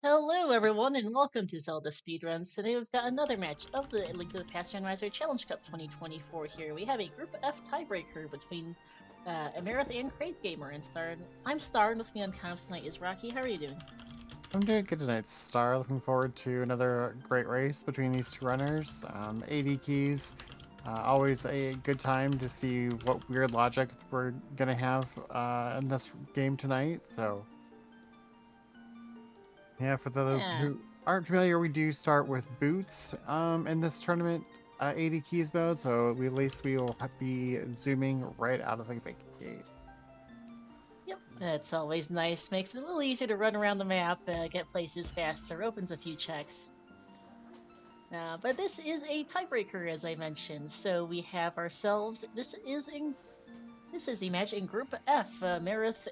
Hello, everyone, and welcome to Zelda Speedruns. Today we've got another match of the Link to the Past Randomizer Challenge Cup 2024 here. We have a Group F tiebreaker between Amarith and CrazdGamer, and I'm Star, and with me on comms tonight is Rocky. How are you doing? I'm doing good tonight, Star. Looking forward to another great race between these two runners. 80 keys. Always a good time to see what weird logic we're going to have in this game tonight. So, yeah, for those Yeah. who aren't familiar, we do start with boots in this tournament 80 keys mode. So, at least we will be zooming right out of the gate. Yep, that's always nice. Makes it a little easier to run around the map, get places faster, opens a few checks. But this is a tiebreaker, as I mentioned, so we have ourselves. This is a match in Group F. Marith,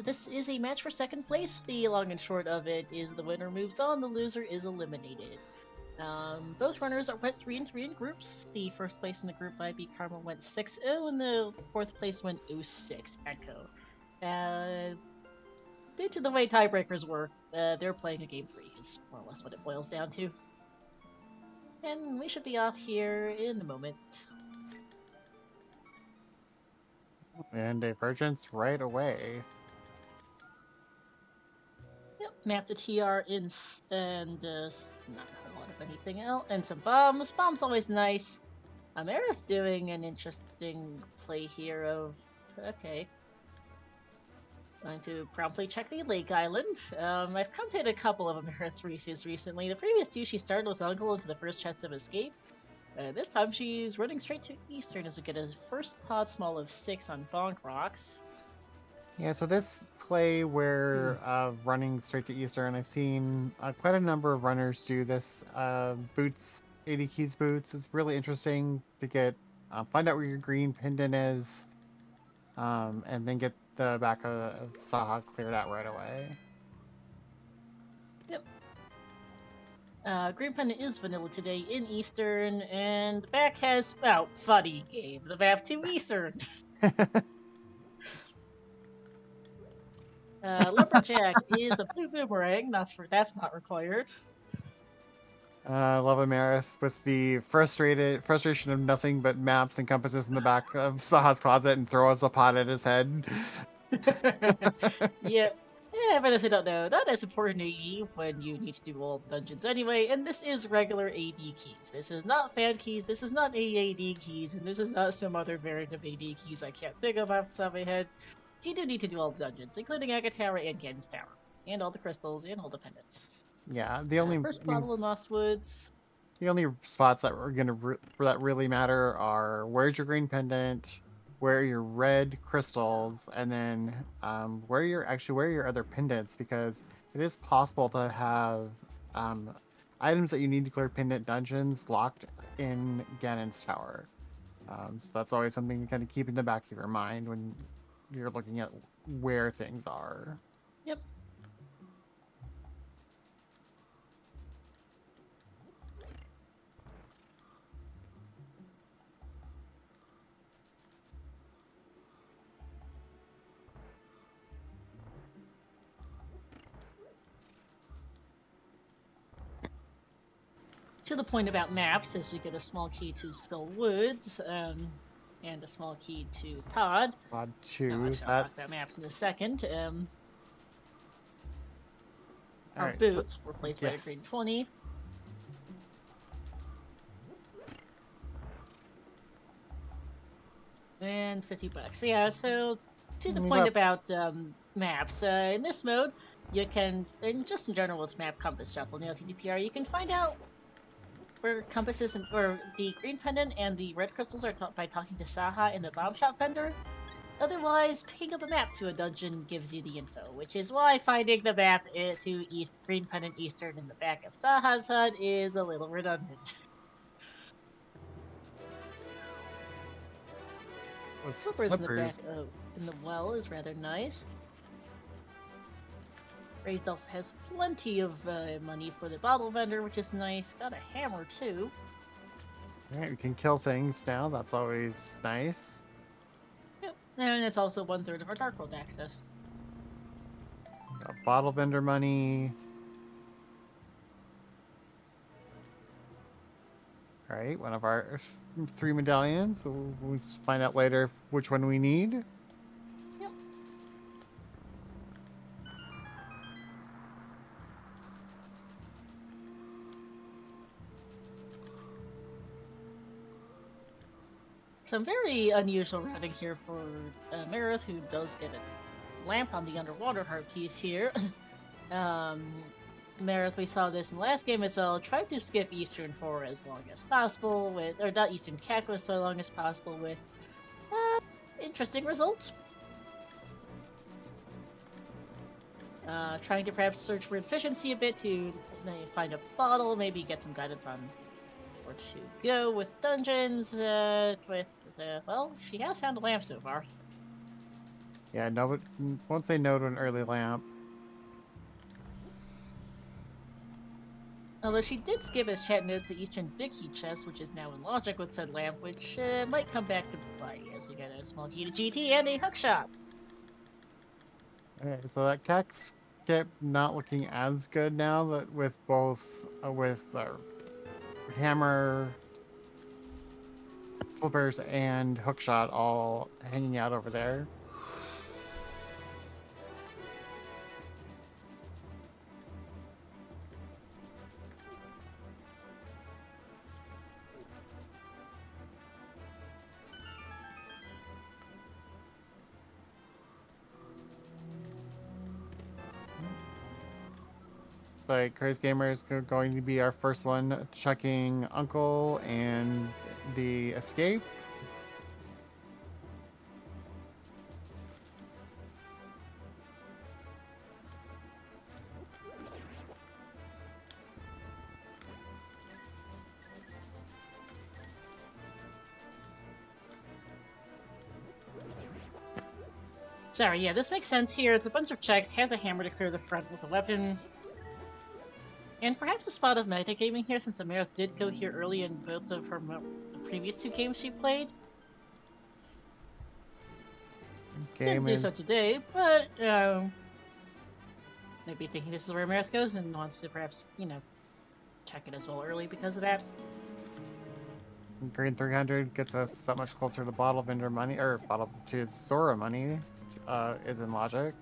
this is a match for second place. The long and short of it is the winner moves on, the loser is eliminated. Both runners went 3-3 in groups. The first place in the group IB Karma went 6-0, and the fourth place went 0-6 Echo. Due to the way tiebreakers work, they're playing a game free, is more or less what it boils down to. And we should be off here in a moment. And divergence right away. Yep, map the TR in and not a whole lot of anything else, and some bombs. Bombs always nice. Amarith doing an interesting play here of okay. Going to promptly check the Lake Island. I've commented a couple of Amarith's races recently. The previous two, she started with Uncle into the first chest of escape. This time she's running straight to Eastern as we get a first pod small of 6 on Bonk Rocks. Yeah, so this play where running straight to Eastern, I've seen quite a number of runners do this. Boots, 80 keys boots. It's really interesting to get find out where your green pendant is, and then get the back of Saha cleared out right away. Yep. Green Pendant is vanilla today in Eastern, and the back has, well, funny game. The map to Eastern. Lumberjack is a blue boomerang. That's not required. Love Amarith with the frustration of nothing but maps and compasses in the back of Saha's closet and throws a pot at his head. Yep. Yeah, for those who don't know, that is important AE when you need to do all the dungeons anyway, and this is regular AD keys. This is not fan keys, this is not AAD keys, and this is not some other variant of AD keys I can't think of off the top of my head. You do need to do all the dungeons, including Aga Tower and Ganon's Tower, and all the crystals, and all the pendants. Yeah, First bottle in Lost Woods. the only spots that are that really matter are where's your green pendant, where are your red crystals, and then where are your other pendants, because it is possible to have um, items that you need to clear pendant dungeons locked in Ganon's tower. So that's always something to kind of keep in the back of your mind when you're looking at where things are. Yep. To the point about maps, as we get a small key to Skull Woods, and a small key to Pod. Pod 2. I'll talk about maps in a second. Our Alright, boots were placed by a green 20. And 50 bucks. Yeah, so to the point about maps, in this mode, you can, and just in general with map compass shuffle in ALttPR, you can find out where compasses or the green pendant and the red crystals are by talking to Saha in the bomb shop vendor. Otherwise, picking up a map to a dungeon gives you the info, which is why finding the map to Green Pendant Eastern in the back of Saha's hut is a little redundant. Slippers in the back in the well is rather nice. Raised also has plenty of money for the bottle vendor, which is nice. Got a hammer too. Alright, we can kill things now. That's always nice. Yep, and it's also 1/3 of our Dark World access. Got bottle vendor money. All right, one of our 3 medallions. We'll find out later which one we need. Yep. Some very unusual routing here for Amarith, who does get a lamp on the underwater heart piece here. Amarith, we saw this in the last game as well, tried to skip Eastern for as long as possible, or not Eastern Kakwa so long as possible, with interesting results. Trying to perhaps search for efficiency a bit to find a bottle, maybe get some guidance on where to go with dungeons. Well, she has found a lamp so far. Yeah, no, but won't say no to an early lamp. Although she did skip as chat notes the Eastern Big Key chest, which is now in logic with said lamp, which might come back to bite as we get a small key to GT and a hookshot. Okay, so that Kex skip not looking as good now that with both hammer, flippers, and hookshot all hanging out over there. Like CrazdGamer is going to be our first one checking Uncle and the escape. Sorry, yeah, this makes sense here. It's a bunch of checks, has a hammer to clear the front with a weapon. And perhaps a spot of metagaming here, since Amarith did go here early in both of her the previous 2 games she played. Didn't do so today, but maybe thinking this is where Amarith goes and wants to perhaps, check it as well early because of that. Green 300 gets us that much closer to bottle vendor money, or bottle to Zora money, is in logic.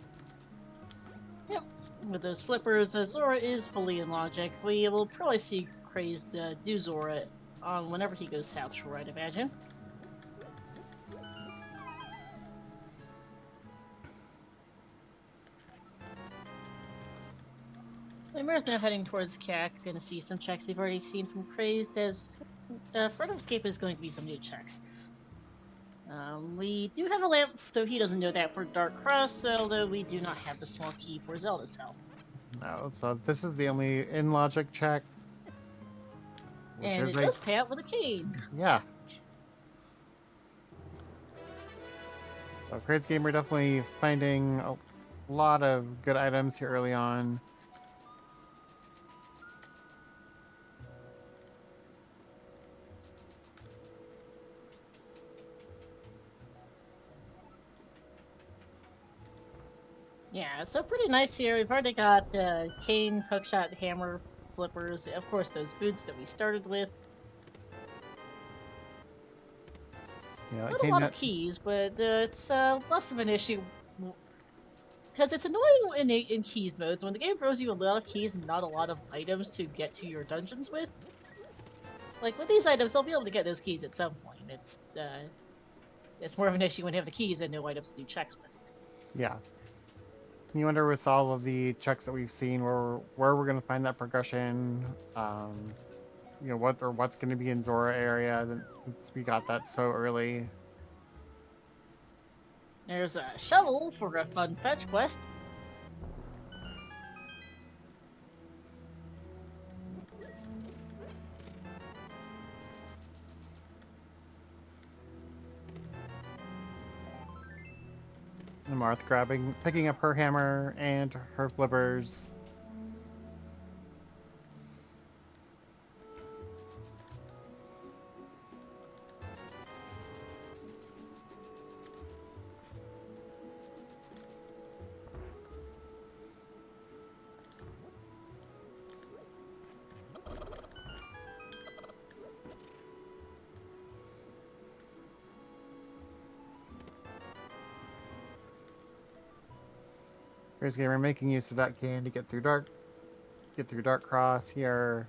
Yep, with those flippers, Zora is fully in logic. We will probably see Crazed do Zora on whenever he goes South Shore, I'd imagine. Amarith now heading towards CAC, gonna see some checks we've already seen from Crazed, as front of escape is going to be some new checks. We do have a lamp, though he doesn't know that, for Dark Cross, although we do not have the small key for Zelda's help. No, so this is the only in logic check. And it does pay out with a cane. Yeah. So CrazdGamer definitely finding a lot of good items here early on. Yeah, so pretty nice here. We've already got cane, hookshot, hammer, flippers, of course those boots that we started with. Yeah, Not a lot of keys, but it's less of an issue because it's annoying in keys modes when the game throws you a lot of keys and not a lot of items to get to your dungeons with. Like with these items, they'll be able to get those keys at some point. It's more of an issue when you have the keys and no items to do checks with. Yeah. You wonder with all of the checks that we've seen where we're going to find that progression, what's going to be in Zora area. We got that so early. There's a shovel for a fun fetch quest. Amarith picking up her hammer and her flippers. CrazdGamer making use of that cane to get through dark cross here.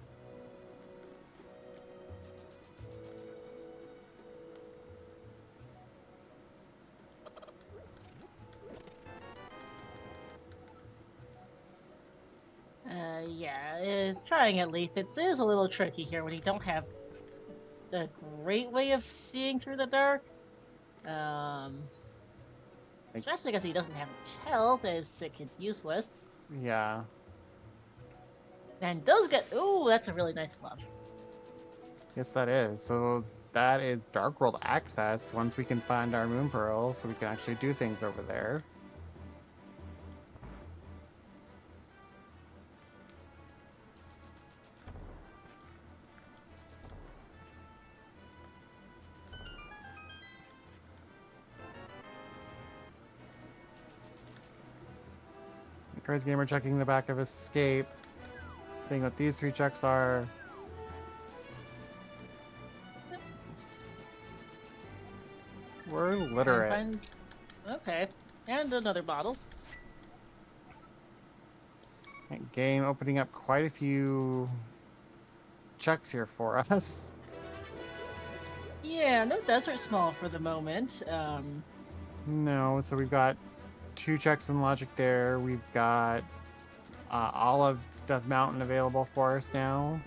Yeah, it's trying at least. It is a little tricky here when you don't have a great way of seeing through the dark. Especially because he doesn't have much health, as it gets useless. Yeah. And does get... Ooh, that's a really nice glove. Yes, that is. So that is Dark World access once we can find our Moon Pearl, so we can actually do things over there. CrazdGamer checking the back of Escape, seeing what these 3 checks are. We're literate. Okay, and another bottle. Game opening up quite a few checks here for us. Yeah, no desert small for the moment. No, so we've got 2 checks in logic there. We've got all of Death Mountain available for us now,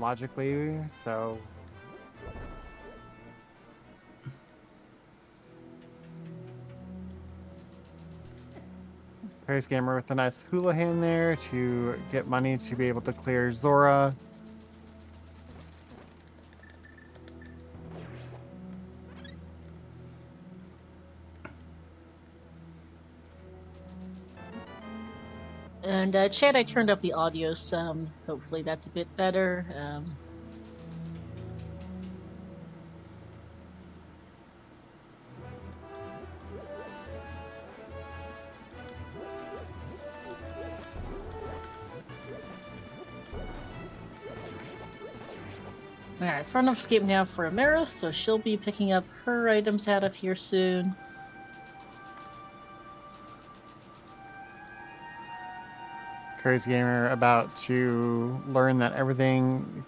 logically. So CrazdGamer with a nice Houlihan there to get money to be able to clear Zora. And chat, I turned up the audio some. Hopefully that's a bit better. Alright, front of escape now for Amarith, so she'll be picking up her items out of here soon. CrazdGamer about to learn that everything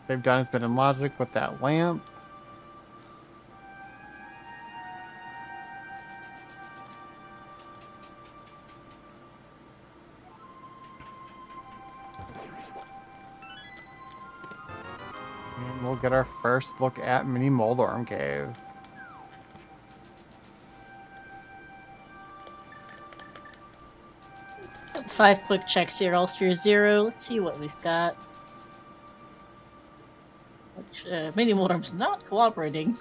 they've done has been in logic with that lamp. And we'll get our first look at Mini Moldorm Cave. Five quick checks here, all sphere 0. Let's see what we've got. Mini Moldorm's not cooperating.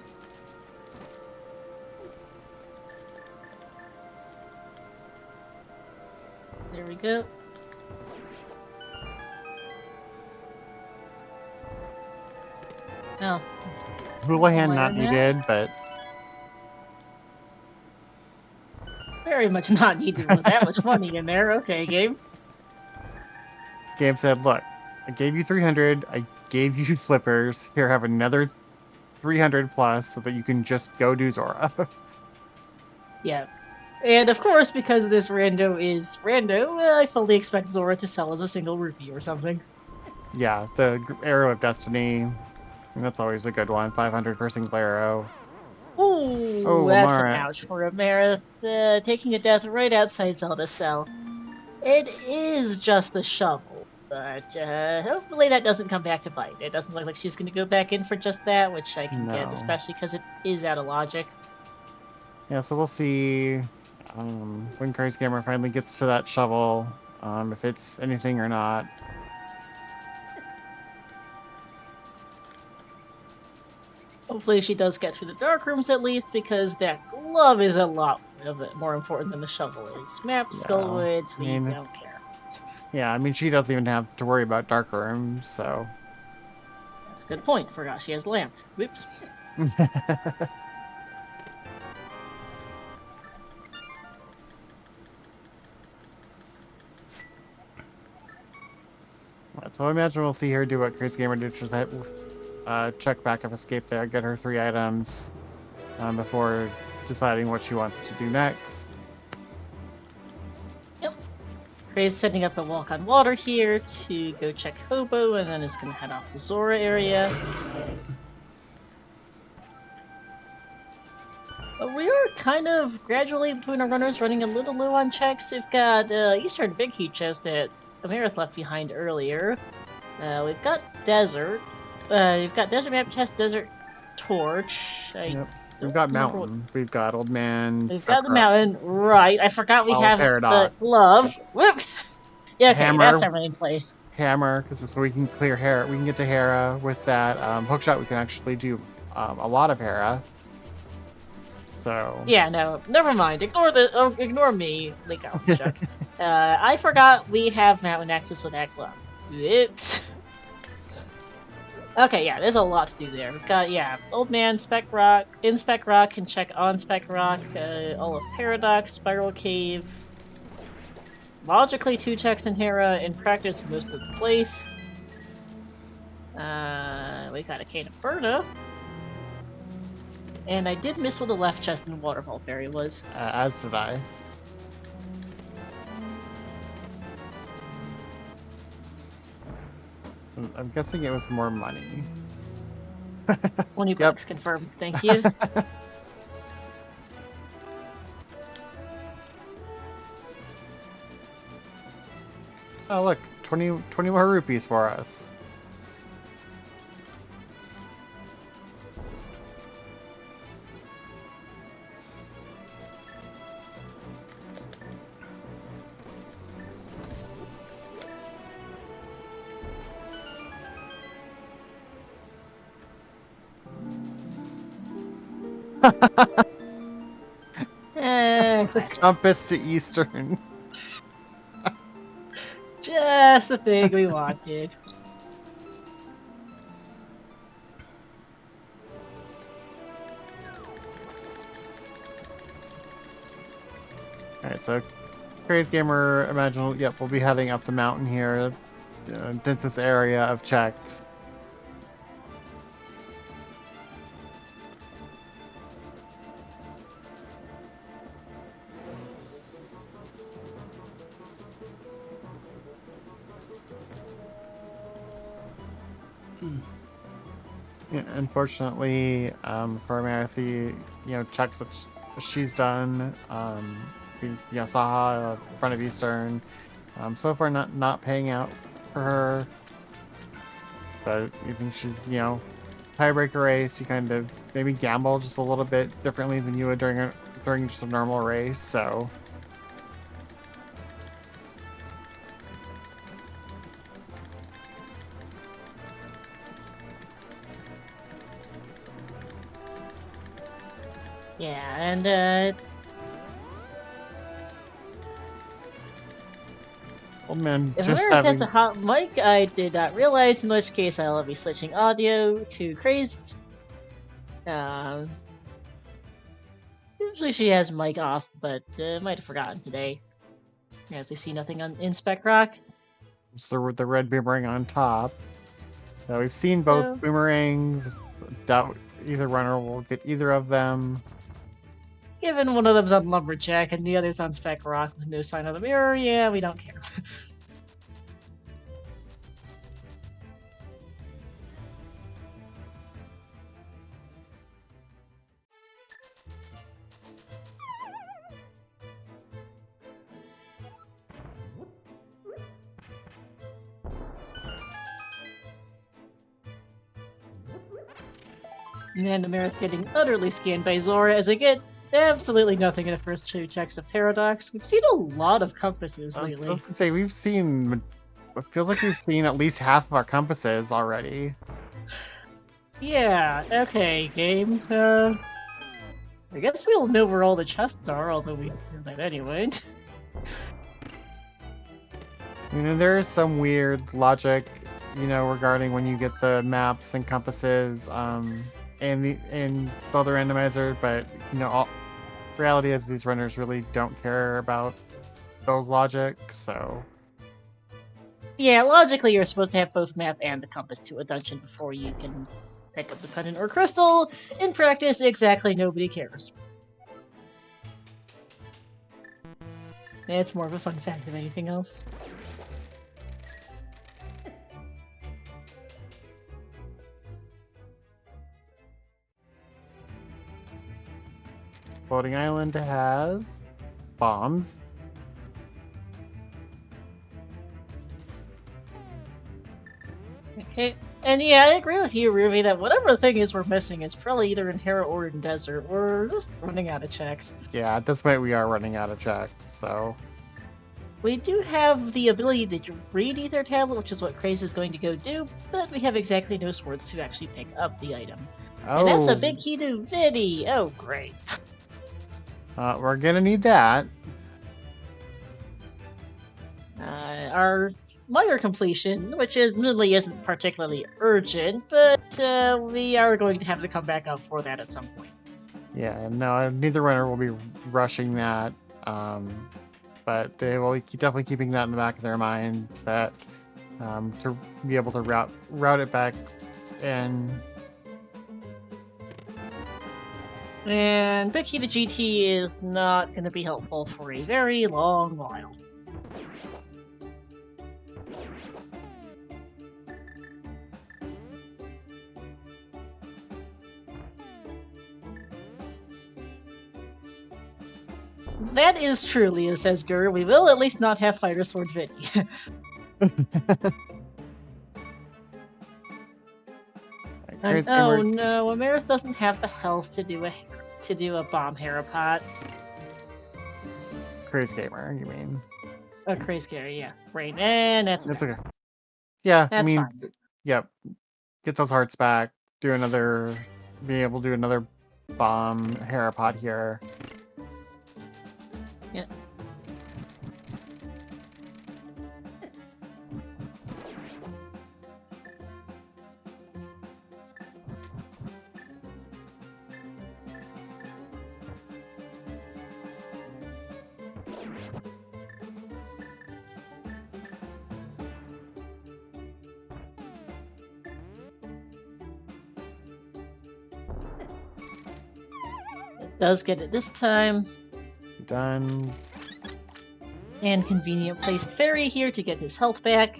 There we go. Oh. Houlihan not needed, but very much not needed with that much money in there. Okay, Gabe. Gabe said, look, I gave you 300, I gave you flippers, here have another 300 plus so that you can just go do Zora. Yeah. And of course, because this rando is rando, I fully expect Zora to sell as a single rupee or something. Yeah, the Arrow of Destiny, that's always a good one, 500 per single arrow. Ooh, oh, that's Amarith. an ouch for Amarith, taking a death right outside Zelda Cell. It is just a shovel, but hopefully that doesn't come back to bite. It doesn't look like she's going to go back in for just that, which I can get, especially because it is out of logic. Yeah, so we'll see when CrazdGamer finally gets to that shovel, if it's anything or not. Hopefully she does get through the dark rooms at least, because that glove is a lot of it more important than the shovel is. Map, Skullwoods, we don't care. Yeah, I mean, she doesn't even have to worry about dark rooms, so... That's a good point. Forgot she has lamp. Whoops. So I imagine we'll see her do what CrazdGamer did, just check back of escape there, get her 3 items before deciding what she wants to do next. Gray's setting up a walk on water here to go check Hobo, and then is going to head off to Zora area. But we are kind of gradually between our runners running a little low on checks. We've got Eastern Big Heat chest that Amarith left behind earlier. We've got Desert. We've got Desert Map chest, Desert Torch. Yep. We've got Mountain. We've got Old Man. We've got the Mountain. Right. I forgot we have the Glove. Whoops. Yeah, okay, Hammer. that's our main play. Hammer, so we can clear Hera. We can get to Hera with that hookshot. We can actually do a lot of Hera. So yeah, no, never mind. Ignore me, Lake Almstruck. I forgot we have Mountain access with that glove. Oops. Okay, yeah, there's a lot to do there. We've got Old Man, Spec Rock, in Spec Rock, can check on Spec Rock, all of Paradox, Spiral Cave. Logically, 2 checks in Hera. In practice, most of the place. We got a Cane of Berta. And I did miss where the left chest in the Waterfall Fairy was. As did I. I'm guessing it was more money. 20 bucks confirmed. Thank you. Oh look, 20 more rupees for us. Compass to Eastern. Just the thing we wanted. Alright, so CrazdGamer, imagine, we'll be heading up the mountain here. This area of checks. Yeah, unfortunately, for Amarith, checks that she's done, Saha in front of Eastern, so far not paying out for her. But you think she's, tiebreaker race, you kind of maybe gamble just a little bit differently than you would during just a normal race, so. Yeah, and oh man, if Amarith has a hot mic, I did not realize, in which case I'll be switching audio to Crazed. Usually she has mic off, but might have forgotten today. As I see nothing in Spec Rock. So the red boomerang on top. So we've seen both boomerangs. Doubt either runner will get either of them. Given one of them's on Lumberjack and the other's on Spec Rock with no sign of the mirror, yeah, we don't care. And Amarith getting utterly scanned by Zora as I get absolutely nothing in the first 2 checks of Paradox. We've seen a lot of compasses lately. I was gonna say, it feels like we've seen at least half of our compasses already. Yeah, okay, game. I guess we'll know where all the chests are, although we do that anyway. There is some weird logic, regarding when you get the maps and compasses, and Zelda randomizer, but reality is these runners really don't care about those logic, so. Yeah, logically you're supposed to have both map and the compass to a dungeon before you can pick up the pendant or crystal. In practice, exactly nobody cares. It's more of a fun fact than anything else. Floating Island has bombs. Okay. And yeah, I agree with you, Ruby, that whatever the thing is we're missing is probably either in Hera or in Desert. We're just running out of checks. Yeah, at this point we are running out of checks, so... We do have the ability to read Ether Tablet, which is what Craze is going to go do, but we have exactly no swords to actually pick up the item. Oh, And that's a big key to Vidi! Oh, great. we're gonna need that. Our Mire completion, which admittedly isn't particularly urgent, but we are going to have to come back up for that at some point. Yeah, no, neither runner will be rushing that. But they will definitely keeping that in the back of their mind that to be able to route it back in. And big key to GT is not going to be helpful for a very long while. That is true, Leo says Gur. We will at least not have Fighter Sword Vidi. Oh no, Amarith doesn't have the health to do a bomb Harapot. CrazdGamer, you mean? Oh, CrazdGamer, yeah. Right, and that's okay. Yeah, that's I mean, fine. Yep. Get those hearts back. Be able to do another bomb Harapot here. Yeah. It does get it this time. Done. And convenient placed fairy here to get his health back.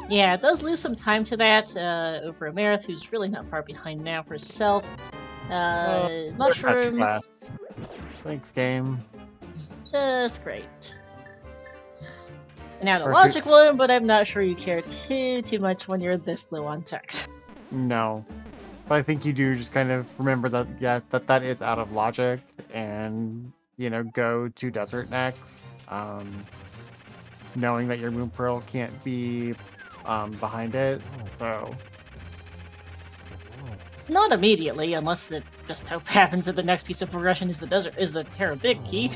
Yeah, it does lose some time to that over Amarith, who's really not far behind now herself. Mushroom. Thanks, game. Just great. Now the logic one, but I'm not sure you care too much when you're this low on checks. No. But I think you do just kind of remember that, yeah, that is out of logic, and, you know, go to Desert next. Knowing that your Moon Pearl can't be behind it, so... Not immediately, unless it just hope happens that the next piece of progression is the Hera Big Key.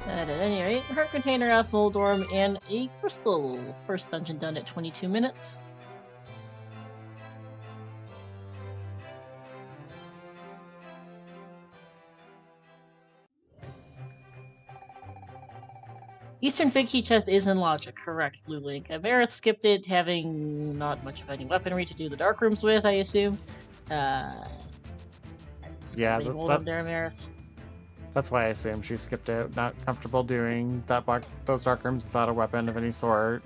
At any rate, Heart Container off Moldorm and a Crystal. First dungeon done at 22 minutes. Eastern Big Key Chest is in logic, correct, Blue Link. Amarith skipped it, having not much of any weaponry to do the Dark Rooms with, I assume. Yeah, there, Amarith. That's why I assume she skipped it. Not comfortable doing those Dark Rooms without a weapon of any sort.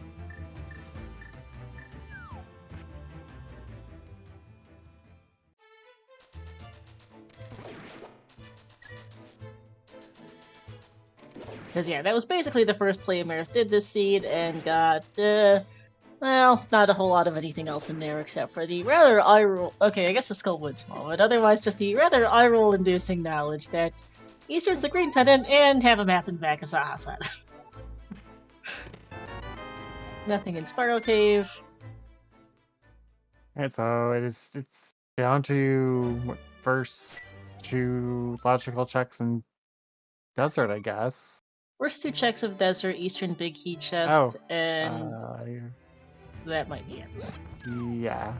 Because, yeah, that was basically the first play Amarith did this seed, and got, well, not a whole lot of anything else in there except for the rather eye-roll... Okay, I guess the skull would small, but otherwise just the rather eye-roll-inducing knowledge that Eastern's the green pendant and have a map in the back of Zahasad. Nothing in Spiral Cave. And so it's down to first 2 logical checks in Desert, I guess. First 2 checks of Desert, Eastern Big Key Chest, and that might be it. Yeah.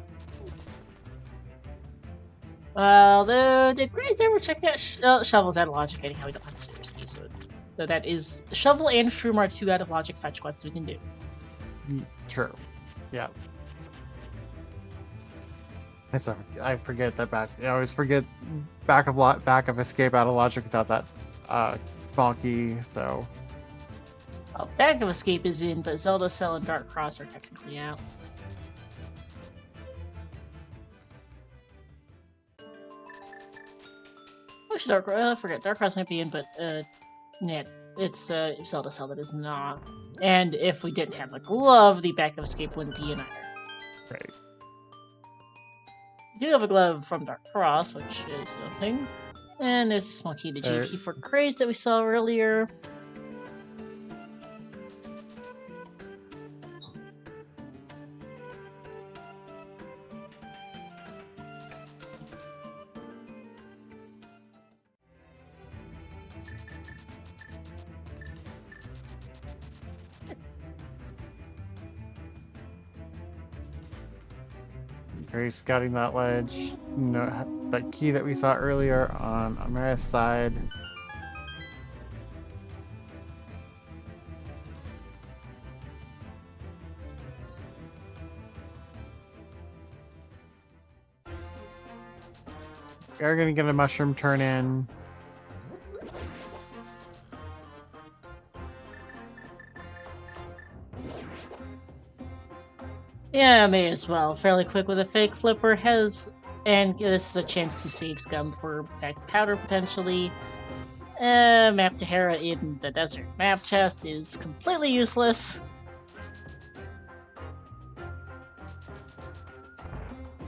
Although, did Grace ever check that? Shovel's out of logic anyhow, we don't have the Sears key, so that is... Shovel and Shroom are 2 out of logic fetch quests we can do. True. Yeah. I forget that back. I always forget back of escape out of logic without that small key. So Well, Bag of Escape is in, but Zelda, Cell, and Dark Cross are technically out. I forget. Dark Cross might be in, but yeah, it's Zelda Cell that is not. And if we didn't have the glove, the Bag of Escape wouldn't be in either. right. We do have a glove from Dark Cross, which is a thing. And there's a small key to GT for Crazed that we saw earlier. Very scouting that ledge. No, that key that we saw earlier on Amarith's side. We're gonna get a mushroom turn in. Yeah, may as well. Fairly quick with a fake flipper and this is a chance to save scum for fact powder potentially. Map to Hera in the desert. Map chest is completely useless.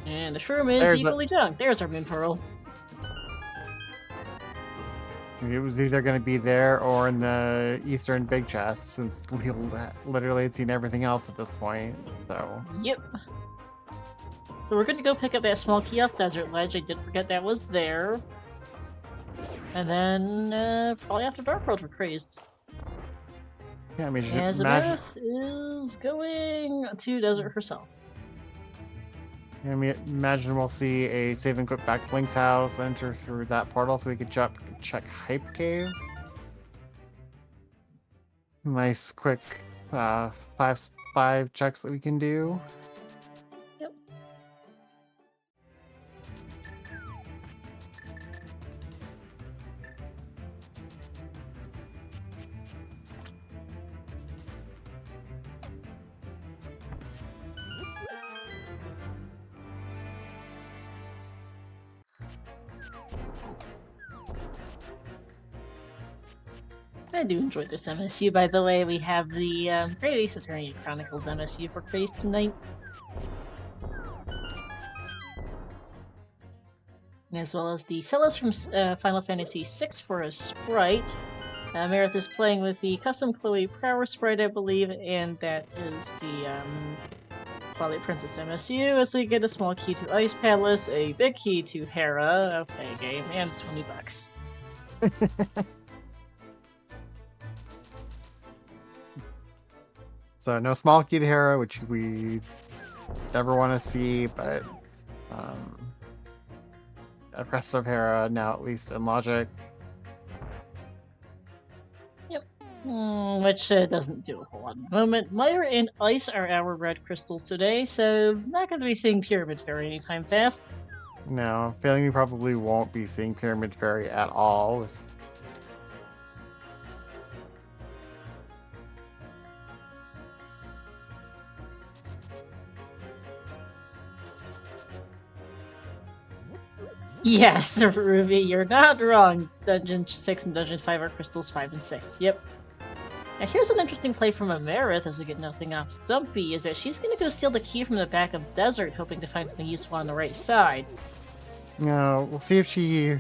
And the shroom is equally junk. There's our Moon Pearl. It was either going to be there or in the eastern big chest, since we literally had seen everything else at this point. So. Yep. So we're going to go pick up that small key off Desert Ledge. I did forget that was there. And then probably after Dark World we're crazed. Yeah, I mean, as Amarith is going to Desert herself. Yeah, I mean, imagine we'll see a save and quit back to Link's house, enter through that portal so we could check Hype Cave. Nice quick five checks that we can do. Yep. I do enjoy this MSU, by the way. We have the Great Ace Attorney Chronicles MSU for Crazed tonight. As well as the Celos from Final Fantasy VI for a sprite. Amarith is playing with the custom Chloe Power sprite, I believe, and that is the Twilight Princess MSU, as we get a small key to Ice Palace, a big key to Hera, okay game, and $20. So no small key to Hera, which we never want to see, but a Crest of Hera now at least in logic. Yep. Which doesn't do a whole lot at the moment. Mire and Ice are our red crystals today, so not going to be seeing Pyramid Fairy anytime fast. No, feeling we probably won't be seeing Pyramid Fairy at all. Yes, Ruby, you're not wrong. Dungeon 6 and Dungeon 5 are crystals 5 and 6. Yep. Now here's an interesting play from Amarith as we get nothing off Stumpy, is that she's going to go steal the key from the back of Desert, hoping to find something useful on the right side. No, we'll see if she...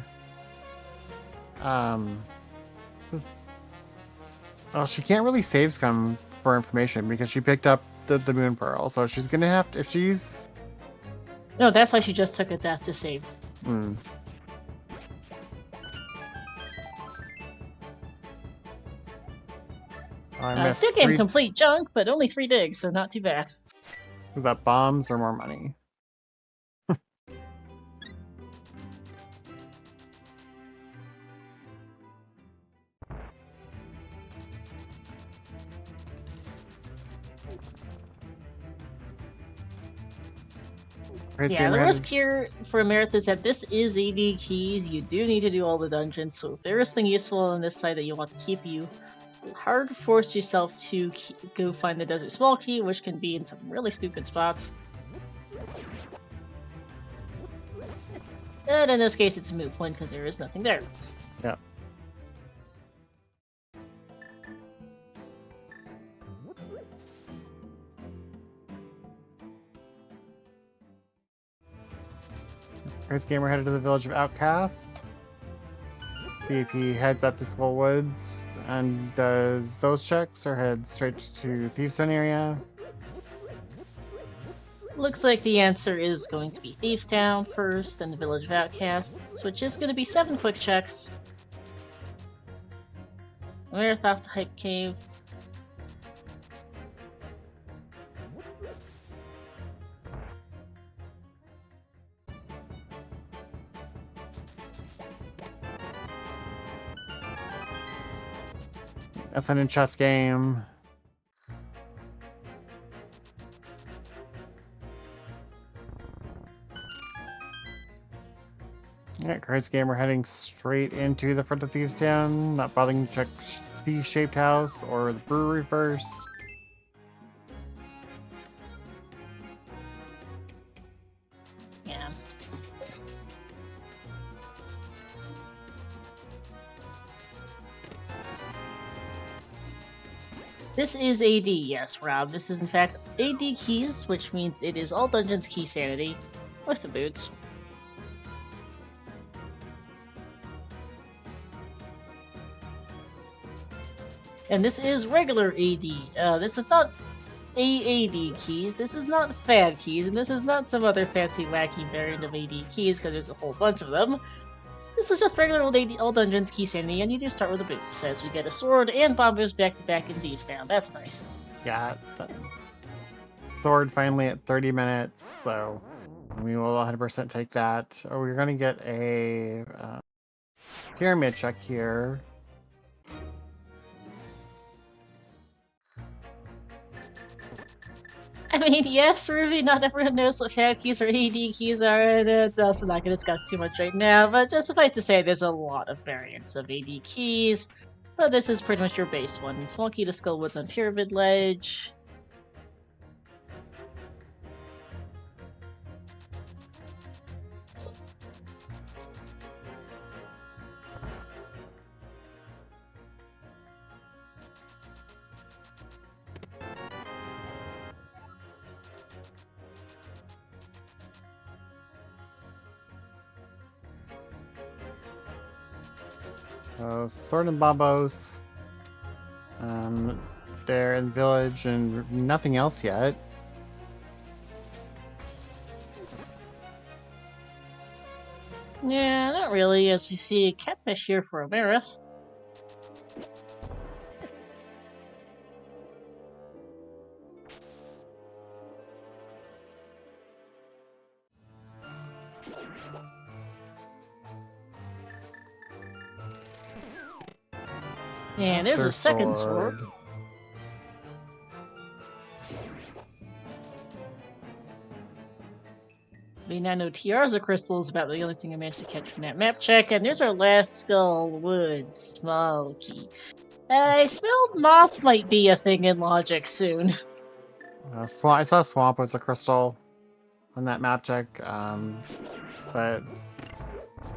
Well, she can't really save scum for information because she picked up the Moon Pearl, so she's going to have to... If she's... No, that's why she just took a death to save. Hmm. Dig game complete junk, but only 3 digs, so not too bad. Was that bombs or more money? Yeah, the CrazdGamer risk headed. here for Amarith is that this is AD keys. You do need to do all the dungeons, so if there is something useful on this side that you want to keep, you will hard force yourself to go find the Desert Small Key, which can be in some really stupid spots. And in this case, it's a moot point because there is nothing there. Yeah. CrazdGamer headed to the village of Outcasts. BAP heads up to Skullwoods and does those checks or heads straight to Thiefstone area. Looks like the answer is going to be Thieves Town first, and the Village of Outcasts, which is going to be 7 quick checks. Amarith off the Hype Cave. Ascendant chess game. Yeah, CrazdGamer heading straight into the front of Thievestown, not bothering to check the Shaped House or the brewery first. Yeah. This is AD, yes, Rob. This is in fact AD keys, which means it is all dungeons key sanity with the boots. And this is regular AD. This is not AAD keys, this is not fad keys, and this is not some other fancy wacky variant of AD keys, because there's a whole bunch of them. This is just regular old AD, all dungeons key sanity, and you do start with the boots, as we get a sword and bombos back to back in Beefstown. That's nice. Yeah, sword finally at 30 minutes, so we will 100% take that. Oh, we're gonna get a pyramid check here. I mean, yes, Ruby, not everyone knows what fad keys or AD keys are, and it's also not going to discuss too much right now, but just suffice to say, there's a lot of variants of AD keys, but this is pretty much your base one. Small key to Skullwoods on Pyramid Ledge. Sword and Bombos. There in village and nothing else yet. Yeah, not really, as you see catfish here for Amarith. And there's a second sword. We now know TRs are crystals, about the only thing I managed to catch from that map check, and there's our last Skullwood small key. I smelled moth might be a thing in Logic soon. I saw Swamp was a crystal on that map check, but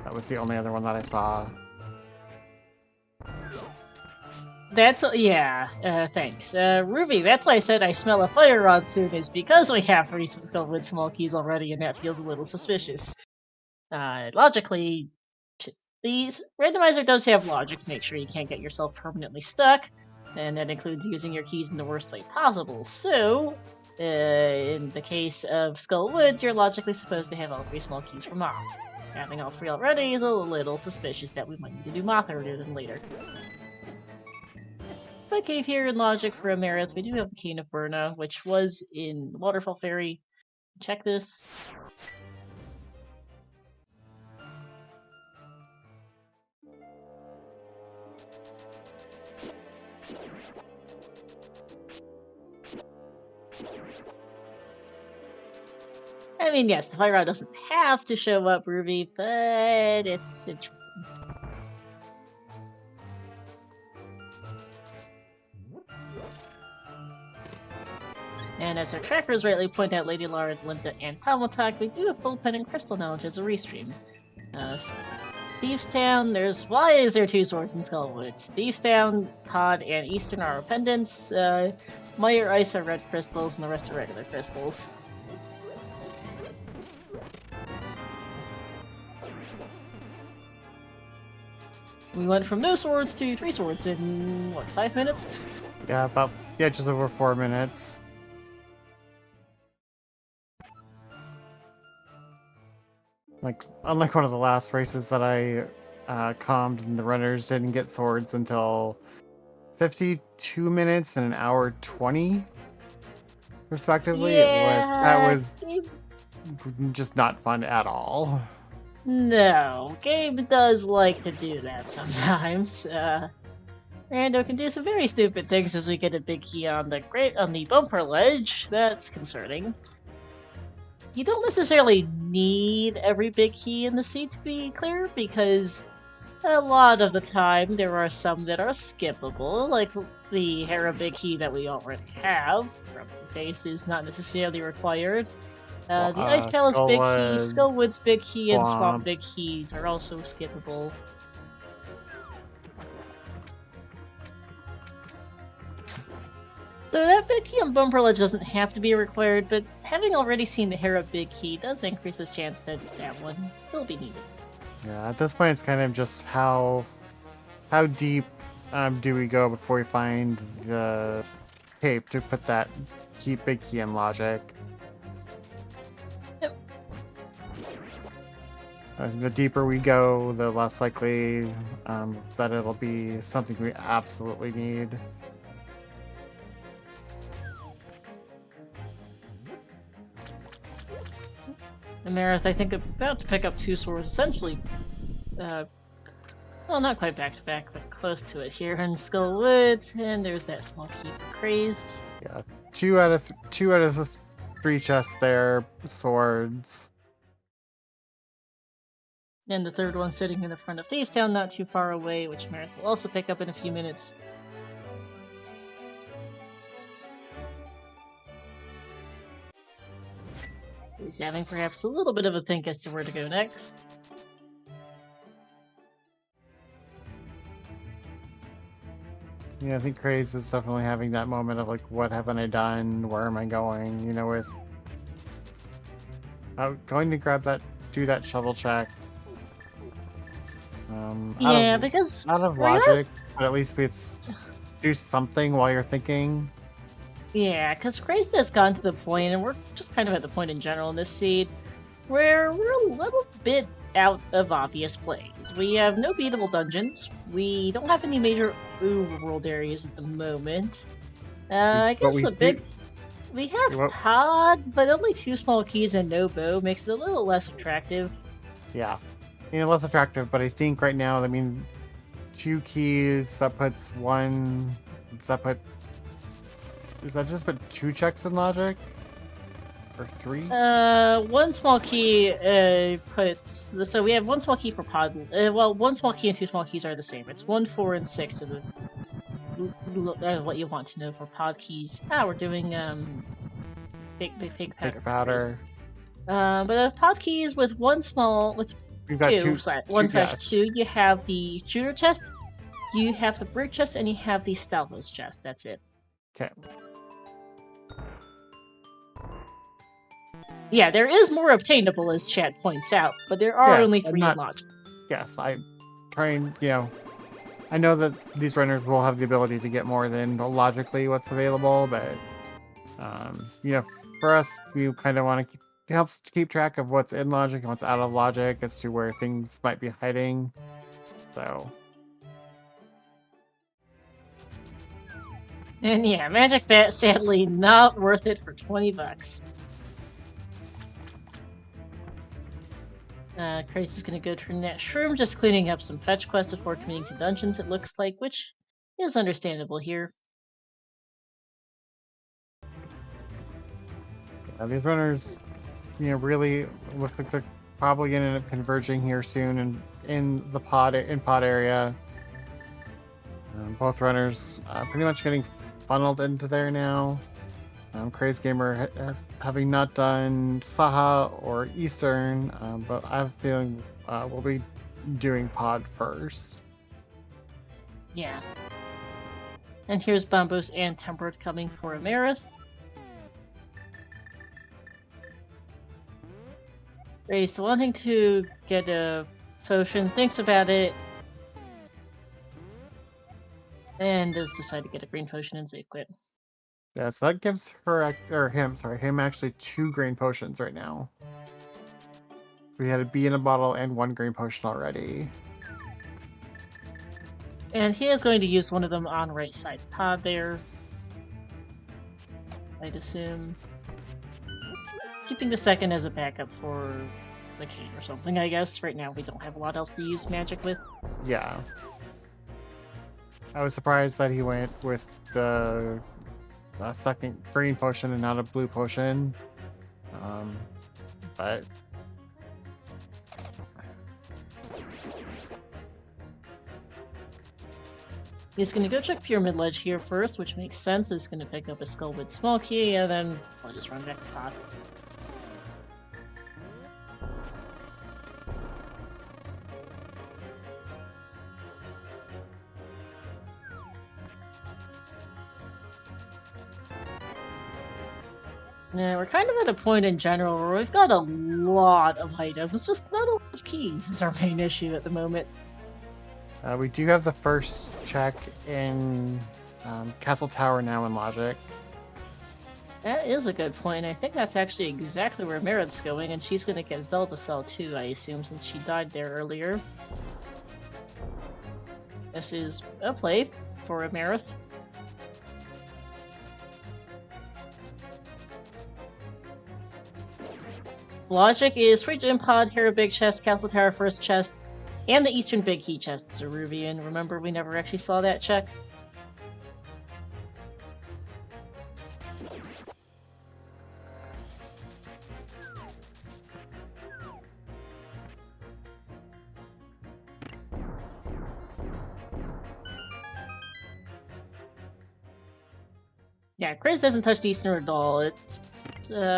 that was the only other one that I saw. That's, yeah, thanks. Ruby, that's why I said I smell a fire rod soon, is because we have 3 Skullwood small keys already, and that feels a little suspicious. Logically, the randomizer does have logic to make sure you can't get yourself permanently stuck, and that includes using your keys in the worst way possible. So, in the case of Skullwood, you're logically supposed to have all 3 small keys for Moth. Having all 3 already is a little suspicious that we might need to do Moth earlier than later. But cave here in Logic for Amarith, we do have the Cane of Burna, which was in Waterfall Ferry. Check this. I mean, yes, the fire rod doesn't have to show up, Ruby, but it's interesting. And as our trackers rightly point out, Lady Lara, Linda, and Tomotak, we do have full pen and crystal knowledge as a restream. Thieves Town, why is there 2 swords in Skullwoods? Thieves Town, Pod, and Eastern are our pendants. Meyer Ice are red crystals, and the rest are regular crystals. We went from no swords to 3 swords in, what, 5 minutes? Yeah, just over 4 minutes. Like, unlike one of the last races that I calmed, and the runners didn't get swords until 52 minutes and an hour 20, respectively. That was just not fun at all. No, Gabe does like to do that sometimes. Rando can do some very stupid things as we get a big key on the bumper ledge. That's concerning. You don't necessarily need every big key in the seed to be clear, because a lot of the time there are some that are skippable, like the Hera big key that we already have. Rubbing Face is not necessarily required. The Ice Palace big key, Skullwood's big key, and Swamp big keys are also skippable. So that big key on Bumper Ledge doesn't have to be required, but having already seen the Hera big key does increase the chance that that one will be needed. Yeah, at this point it's kind of just how deep do we go before we find the tape to put that big key in logic. Yep. The deeper we go, the less likely that it'll be something we absolutely need. Amarith, I think, about to pick up 2 swords, essentially, well, not quite back-to-back, but close to it here in Skullwoods, and there's that small key for Crazed. Yeah, 2 out of the 3 chests there, swords. And the third one sitting in the front of Thieves Town, not too far away, which Amarith will also pick up in a few minutes. He's having perhaps a little bit of a think as to where to go next. Yeah, I think Craze is definitely having that moment of like, what haven't I done? Where am I going? You know, with going to do that shovel check. Because out of logic, but at least do something while you're thinking. Yeah, because Crazed has gone to the point, and we're just kind of at the point in general in this seed, where we're a little bit out of obvious plays. We have no beatable dungeons. We don't have any major overworld areas at the moment. I guess we have Pod, but only 2 small keys and no bow makes it a little less attractive. Yeah, less attractive, but I think right now, 2 keys, that puts 1... Does that just put 2 checks in logic? Or 3? 1 small key puts... So we have 1 small key for Pod... 1 small key and 2 small keys are the same. It's 1, 4, and 6 of what you want to know for Pod keys. We're doing fake powder. But the Pod keys with 1 small... We've got 1/2, you have the shooter chest, you have the brute chest, and you have the Stalvos chest. That's it. Okay. Yeah, there is more obtainable, as Chad points out, but there are only 3 in logic. Yes, I'm trying, I know that these runners will have the ability to get more than logically what's available, but, for us, we kind of want to it helps to keep track of what's in logic and what's out of logic as to where things might be hiding, so... And yeah, Magic Bat, sadly, not worth it for $20. Craze is going to go turn that shroom, just cleaning up some fetch quests before committing to dungeons, it looks like, which is understandable here. These runners, really look like they're probably going to end up converging here soon and in the pod area. Both runners pretty much getting funneled into there now. CrazdGamer having not done Saha or Eastern, but I have a feeling we'll be doing pod first. Yeah. And here's Bombos and Tempered coming for Amarith. Raised wanting to get a potion, thinks about it, and does decide to get a green potion and save quit. Yeah, so that gives him actually 2 green potions right now. We had a bee in a bottle and 1 green potion already. And he is going to use one of them on right side pod there, I'd assume. Keeping the second as a backup for the cane or something, I guess. Right now we don't have a lot else to use magic with. Yeah. I was surprised that he went with the second green potion and not a blue potion. But he's going to go check Pyramid Ledge here first, which makes sense. He's going to pick up a Skullwood Small Key, and then we'll just run back to pod. Yeah, we're kind of at a point in general where we've got a lot of items, just not a lot of keys is our main issue at the moment. we do have the first check in Castle Tower now in Logic. That is a good point. I think that's actually exactly where Amarith's going, and she's going to get Zelda Cell too, I assume, since she died there earlier. This is a play for Amarith. Logic is free gem pod, Hero Big Chest, Castle Tower First Chest, and the Eastern Big Key Chest is a Rubian. Remember, we never actually saw that check? Yeah, Kraz doesn't touch the Eastern at all.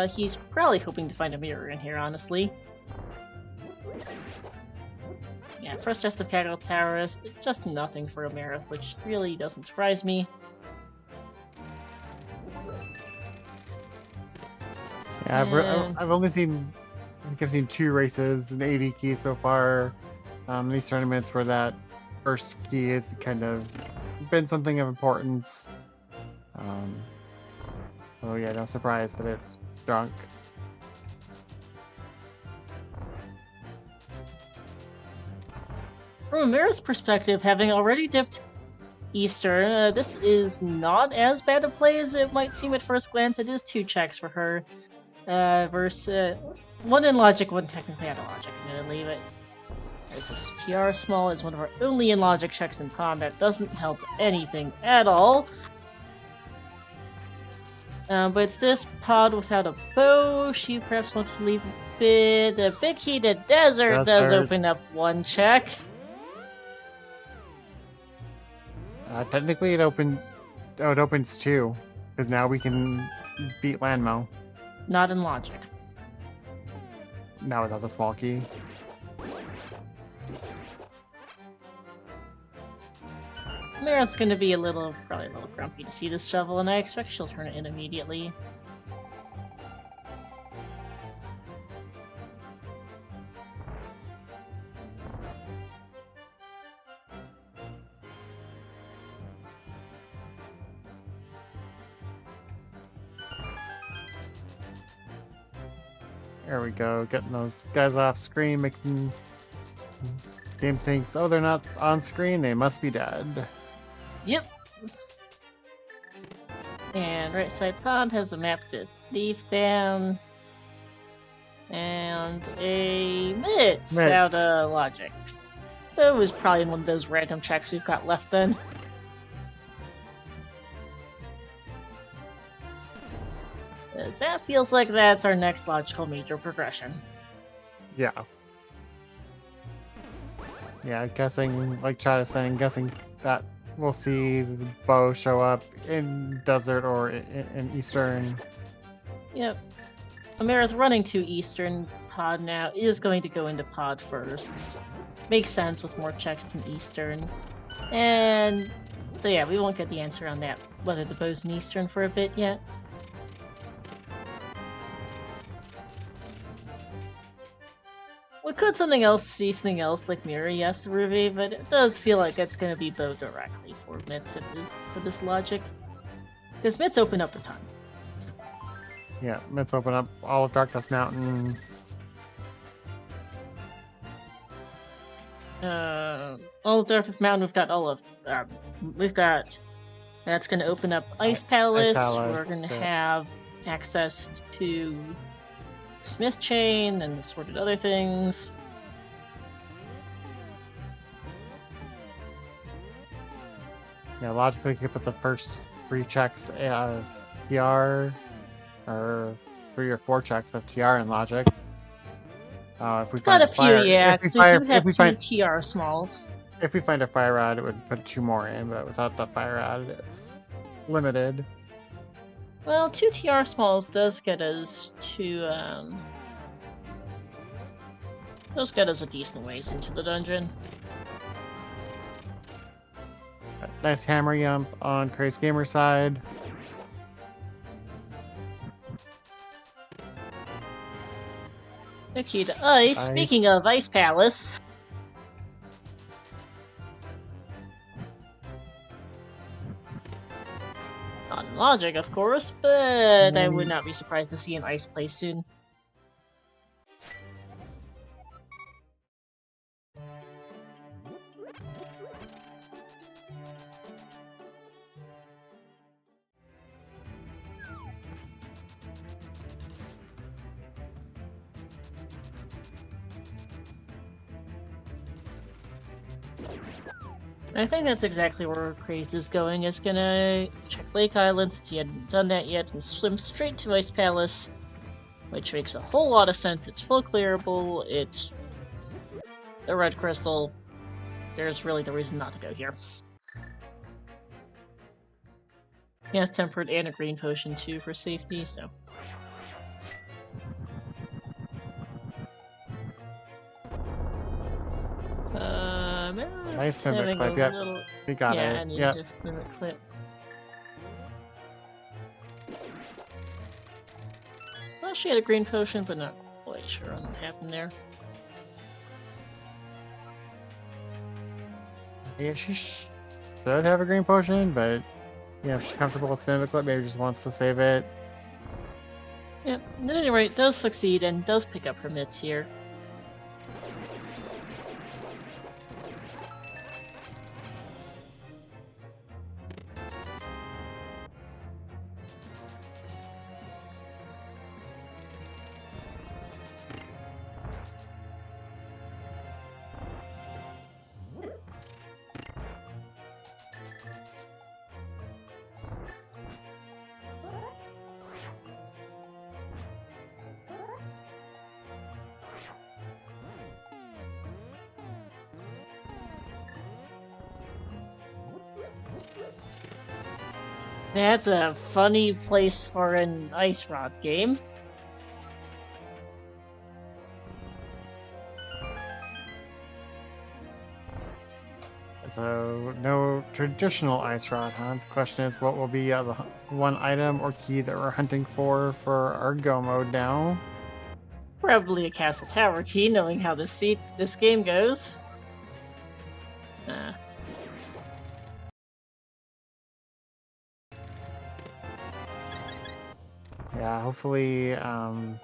He's probably hoping to find a mirror in here, honestly. Yeah, first chest of Castle Tower is just nothing for Amarith, which really doesn't surprise me. Yeah, I've only seen, I think I've seen 2 races in 80 keys so far. These tournaments where that first key has kind of been something of importance. So yeah, no surprise that it's drunk. From Amarith's perspective, having already dipped Eastern, this is not as bad a play as it might seem at first glance. It is 2 checks for her, versus 1 in Logic, 1 technically out of Logic, admittedly, but there's this TR Small is one of our only in Logic checks in Pond. That doesn't help anything at all. But it's this pod without a bow. She perhaps wants to leave a bit. The Big Heated Desert does open up 1 check. Technically, it opens 2, because now we can beat Landmo. Not in Logic. Now without the small key. Amarith's gonna be probably a little grumpy to see this shovel, and I expect she'll turn it in immediately. There we go, getting those guys off screen, making game thinks, oh, they're not on screen, they must be dead. Yep. And right side pod has a map to leave down. And a Mitts out of Logic. That was probably one of those random checks we've got left then. Because that feels like that's our next logical major progression. Yeah. Yeah, guessing, like Chad is saying, guessing that we'll see the bow show up in desert or in eastern. Yep. Amarith running to eastern pod now is going to go into pod first. Makes sense with more checks than eastern. And yeah, we won't get the answer on that, whether the bow's in eastern for a bit yet. We could something else, see something else like Mirror, yes, Ruby, but it does feel like it's going to be bow directly for Mitts for this logic. Because Mitts open up a ton. Yeah, let's open up all of Darkness Mountain. All of Darkness Mountain, we've got all of, that's going to open up Ice Palace. We're going to have access to Smith Chain and assorted other things. Yeah, logically, you could put the first 3 checks TR, or 3 or 4 checks of TR in logic. If we got find a few, yeah, because we do have 2 TR smalls. If we find a fire rod, it would put 2 more in, but without the fire rod, it's limited. Well, 2 TR smalls does get us to, does get us a decent ways into the dungeon. Nice hammer jump on CrazdGamer side. The key to ice. Speaking of Ice Palace. Not in logic, of course, but I would not be surprised to see an ice place soon. I think that's exactly where Crazed is going. It's gonna check Lake Island since he hadn't done that yet and swim straight to Ice Palace, which makes a whole lot of sense. It's full clearable, it's the red crystal. There's really no reason not to go here. He has tempered and a green potion too for safety, so. Nice mimic clip, yep. We got it. Yeah, I need to mimic clip. Well, she had a green potion, but not quite sure on what happened there. Yeah, she should have a green potion, but yeah, if she's comfortable with mimic clip, maybe just wants to save it. Yep, at any rate, does succeed and does pick up her mitts here. That's a funny place for an Ice Rod game. So, no traditional Ice Rod hunt. The question is, what will be the one item or key that we're hunting for our Go mode now? Probably a Castle Tower key, knowing how this game goes. Yeah, hopefully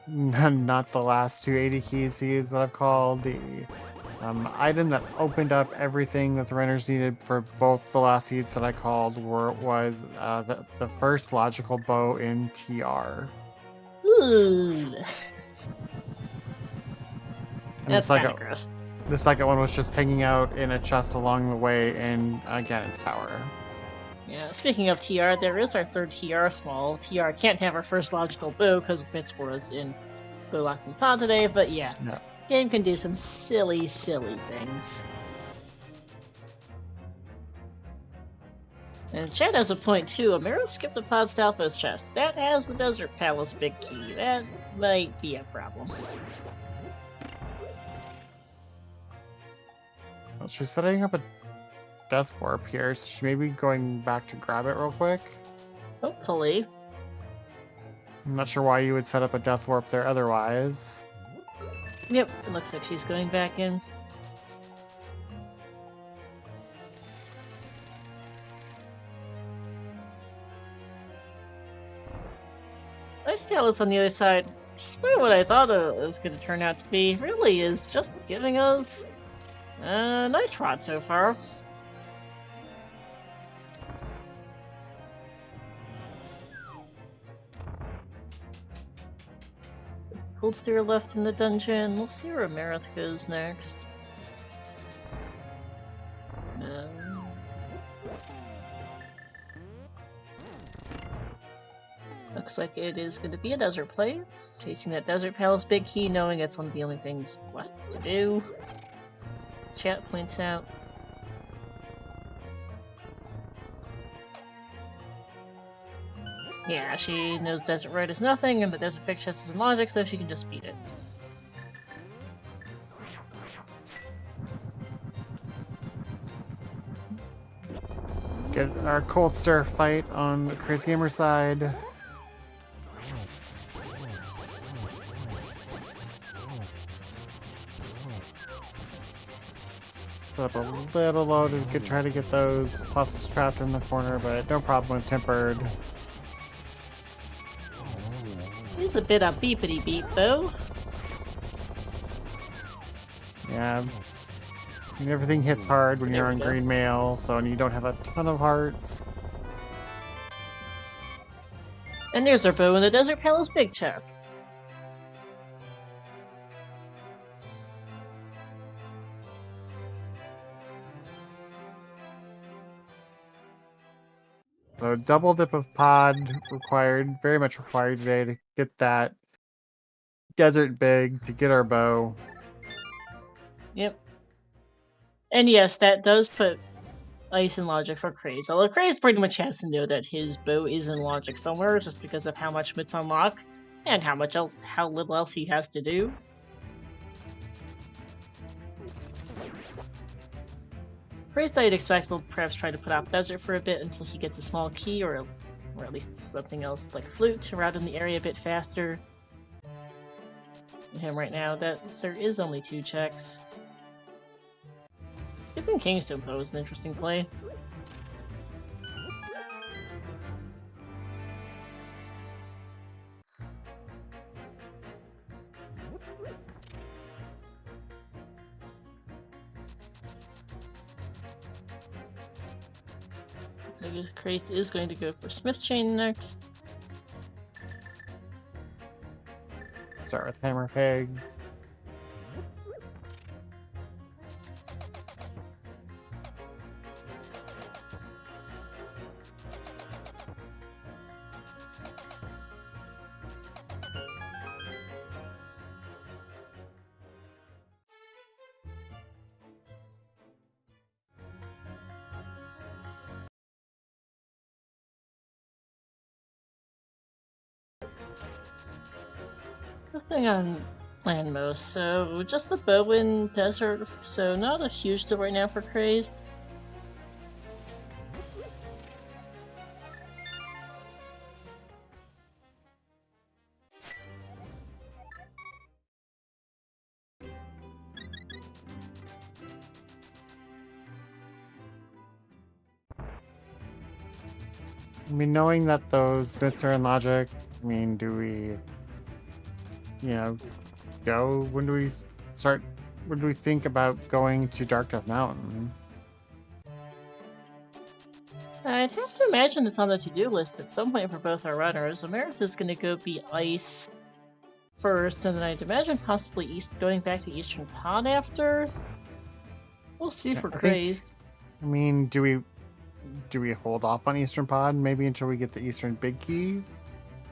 not the last 280 keys. See what I've called the item that opened up everything that the runners needed for both the last seeds that I called was the first logical bow in TR. Ooh. That's kind of gross. The second one was just hanging out in a chest along the way in Ganon's Tower. Yeah, speaking of TR, there is our third TR small. TR can't have our first logical bow because Mitsuora's in bow locking pod today, but yeah. No. Game can do some silly, silly things. And Chad has a point too. Amarith skipped the pod Stalfos chest. That has the Desert Palace big key. That might be a problem. Well, she's setting up a death warp here, so she may be going back to grab it real quick. Hopefully. I'm not sure why you would set up a death warp there otherwise. Yep, it looks like she's going back in. Nice palace on the other side. Despite what I thought it was going to turn out to be, really is just giving us a nice rod so far. There's a cold steer left in the dungeon. We'll see where Amarith goes next. Looks like it is going to be a desert play. Chasing that Desert Palace big key, knowing it's one of the only things left to do. Chat points out. Yeah, she knows Desert Road is nothing, and the Desert Big Chest is in logic, so she can just beat it. Get our cold stir fight on the CrazdGamer side. Up a little low to try to get those puffs trapped in the corner, but no problem with tempered. He's a bit of beepity beep though. Yeah. And everything hits hard when you're on green mail, so and you don't have a ton of hearts. And there's our bow in the Desert Palace big chest. So double dip of pod required, very much required today to get that desert big, to get our bow. Yep. And yes, that does put ice in logic for Craze. Although Craze pretty much has to know that his bow is in logic somewhere, just because of how much Mitts unlock, and how little else he has to do. Craze, I'd expect, will perhaps try to put off Desert for a bit until he gets a small key, or at least something else like Flute to route in the area a bit faster. Him right now, that there is only 2 checks. Skipping Kingstone Poe is an interesting play. So I guess Crazed is going to go for Smith Chain next. Start with Hammer Pigs. Nothing on plan most, so just the bow in Desert, so not a huge deal right now for Crazed. I mean, knowing that those bits are in logic, I mean, do we, go? When do we start? When do we think about going to Dark Death Mountain? I'd have to imagine it's on the to-do list at some point for both our runners. Amarith is going to go be Ice first, and then I'd imagine possibly going back to Eastern Pod after. We'll see for Crazed. I mean, do we do we hold off on Eastern Pod maybe until we get the Eastern Big Key?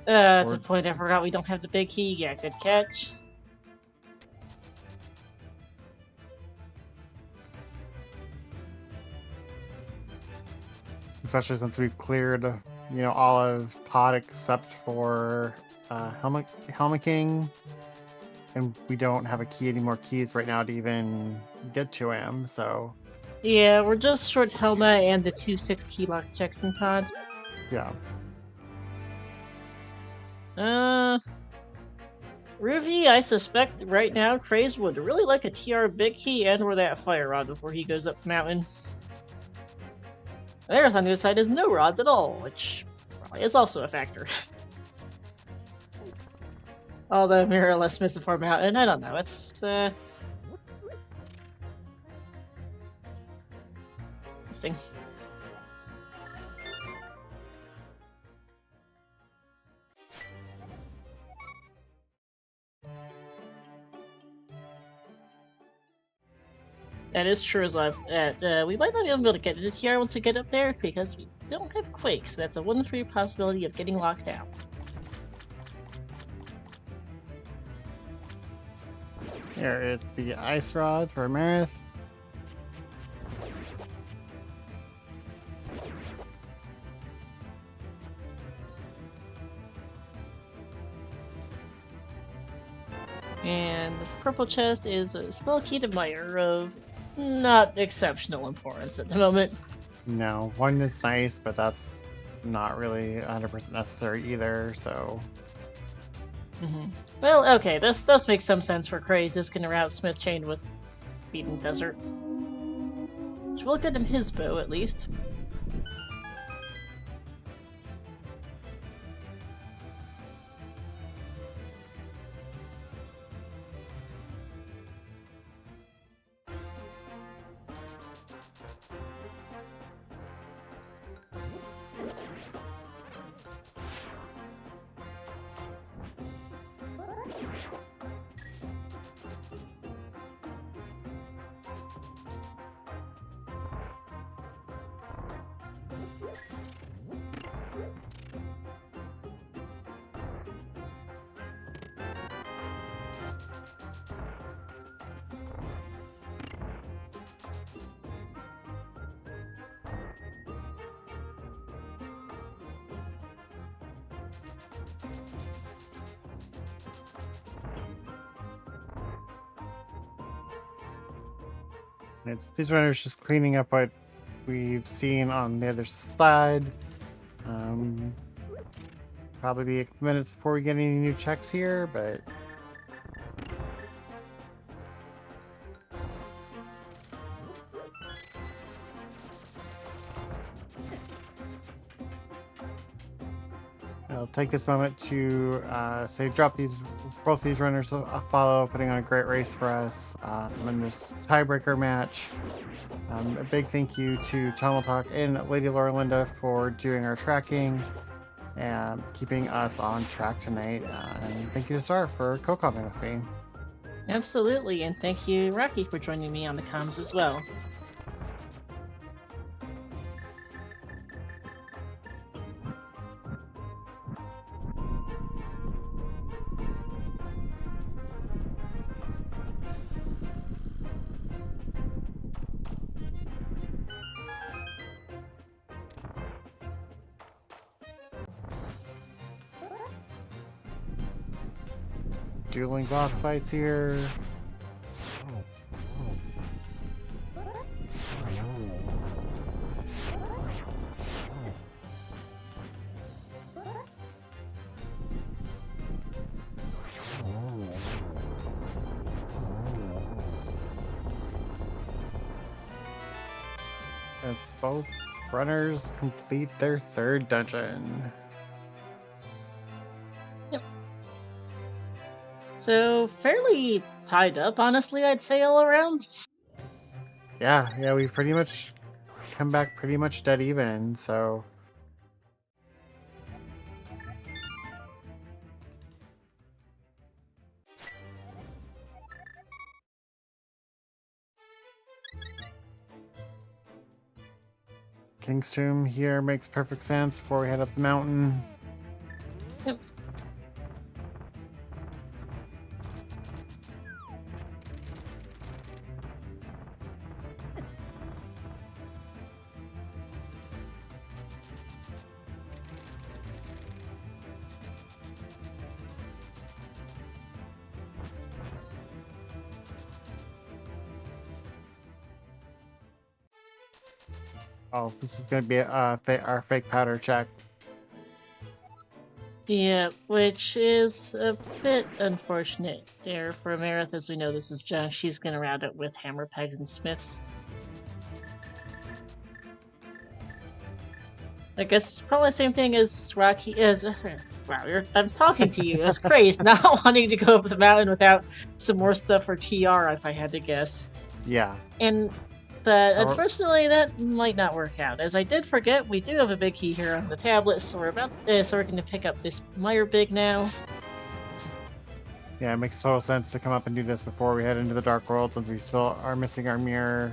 That's Or- a point I forgot we don't have the big key. Yeah, good catch. Especially since we've cleared, you know, all of Pod except for Helmet King, and we don't have a key any more keys right now to even get to him. So Yeah, we're just short Helma and the 2-6 key lock checks in pod. yeah, Ruby, I suspect right now Craze would really like a TR big key and or that fire rod before he goes up the mountain. Amarith on the other side has no rods at all, which probably is also a factor. Although Mirror less Mythophore Mountain, I don't know, it's interesting. That is true as well. We might not even be able to get to the TR once we get up there because we don't have Quake, so that's a 1-3 possibility of getting locked out. here is the Ice Rod for Amarith. And the purple chest is a small key to Mire of not exceptional importance at the moment. No, one is nice, but that's not really 100% necessary either. So Well, okay, this does make some sense for Craze. This can route Smith chained with Beaten Desert. Which will get him his bow, at least. these runners just cleaning up what we've seen on the other side. Probably be a few minutes before we get any new checks here, but I'll take this moment to say drop both these runners a follow, putting on a great race for us in this tiebreaker match. A big thank you to Talk and Lady Lorelinda for doing our tracking and keeping us on track tonight. And thank you to Star for co-commenting with me. Absolutely, and thank you, Rocky, for joining me on the comms as well. Dueling boss fights here. As both runners complete their third dungeon. So, fairly tied up, honestly, I'd say, all around. Yeah, we've pretty much come back pretty much dead even, so King's Tomb here makes perfect sense before we head up the mountain. Yep. Oh, this is going to be our fake powder check. Yeah, which is a bit unfortunate there for Amarith. As we know, this is junk. She's gonna round it with hammer pegs and smiths. I guess it's probably the same thing as Rocky. Wow, I'm talking to you as Crazed, not wanting to go up the mountain without some more stuff for TR, if I had to guess. Yeah. But unfortunately, that might not work out. As I did forget, we do have a big key here on the tablet, so we're going to pick up this Meyer Big now. Yeah, it makes total sense to come up and do this before we head into the Dark World, since we still are missing our mirror.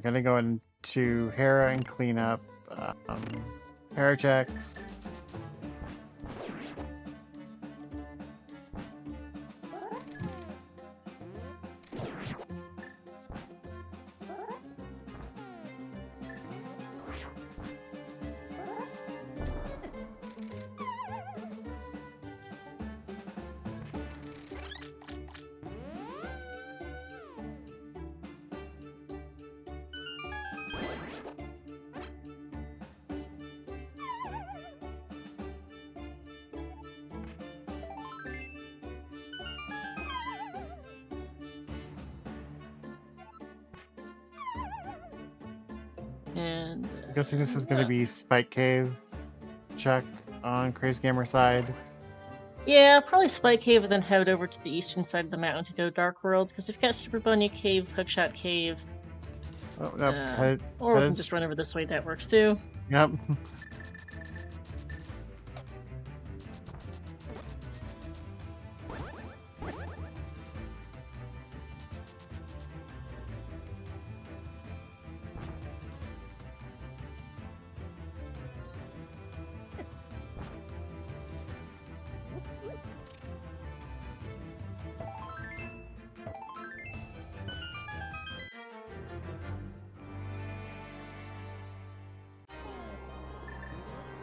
Gonna go into Hera and clean up Hera checks. And I'm guessing this is going to be Spike Cave check on CrazdGamer side. yeah, probably Spike Cave and then head over to the eastern side of the mountain to go Dark World, because we've got Super Bunny Cave, Hookshot Cave. Oh, no. Or we can just run over this way, that works too. Yep.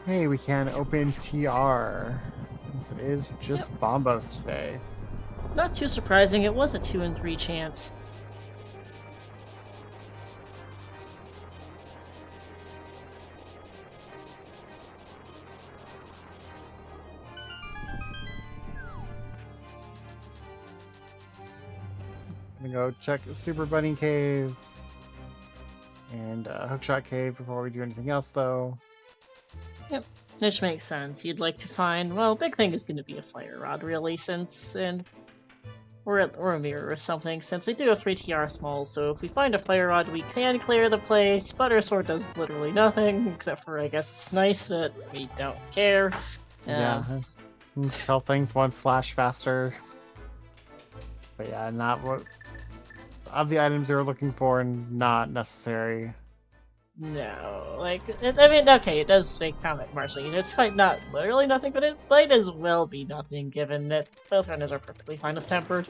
Hey, we can open TR. It is just Bombos today. Not too surprising, it was a 2 in 3 chance. I'm gonna go check Super Bunny Cave and Hookshot Cave before we do anything else, though. Yep, which makes sense. You'd like to find, well, big thing is going to be a fire rod, really, or a mirror or something, since we do have 3 TR smalls, so if we find a fire rod, we can clear the place. Butter Sword does literally nothing, except for, I guess it's nice, but we don't care. Yeah, tell things 1 slash faster. But yeah, not what of the items they were looking for, and not necessary. No, like, I mean, okay, it does make combat marginally easier. It's quite not literally nothing, but it might as well be nothing, given that both runners are perfectly fine with tempered.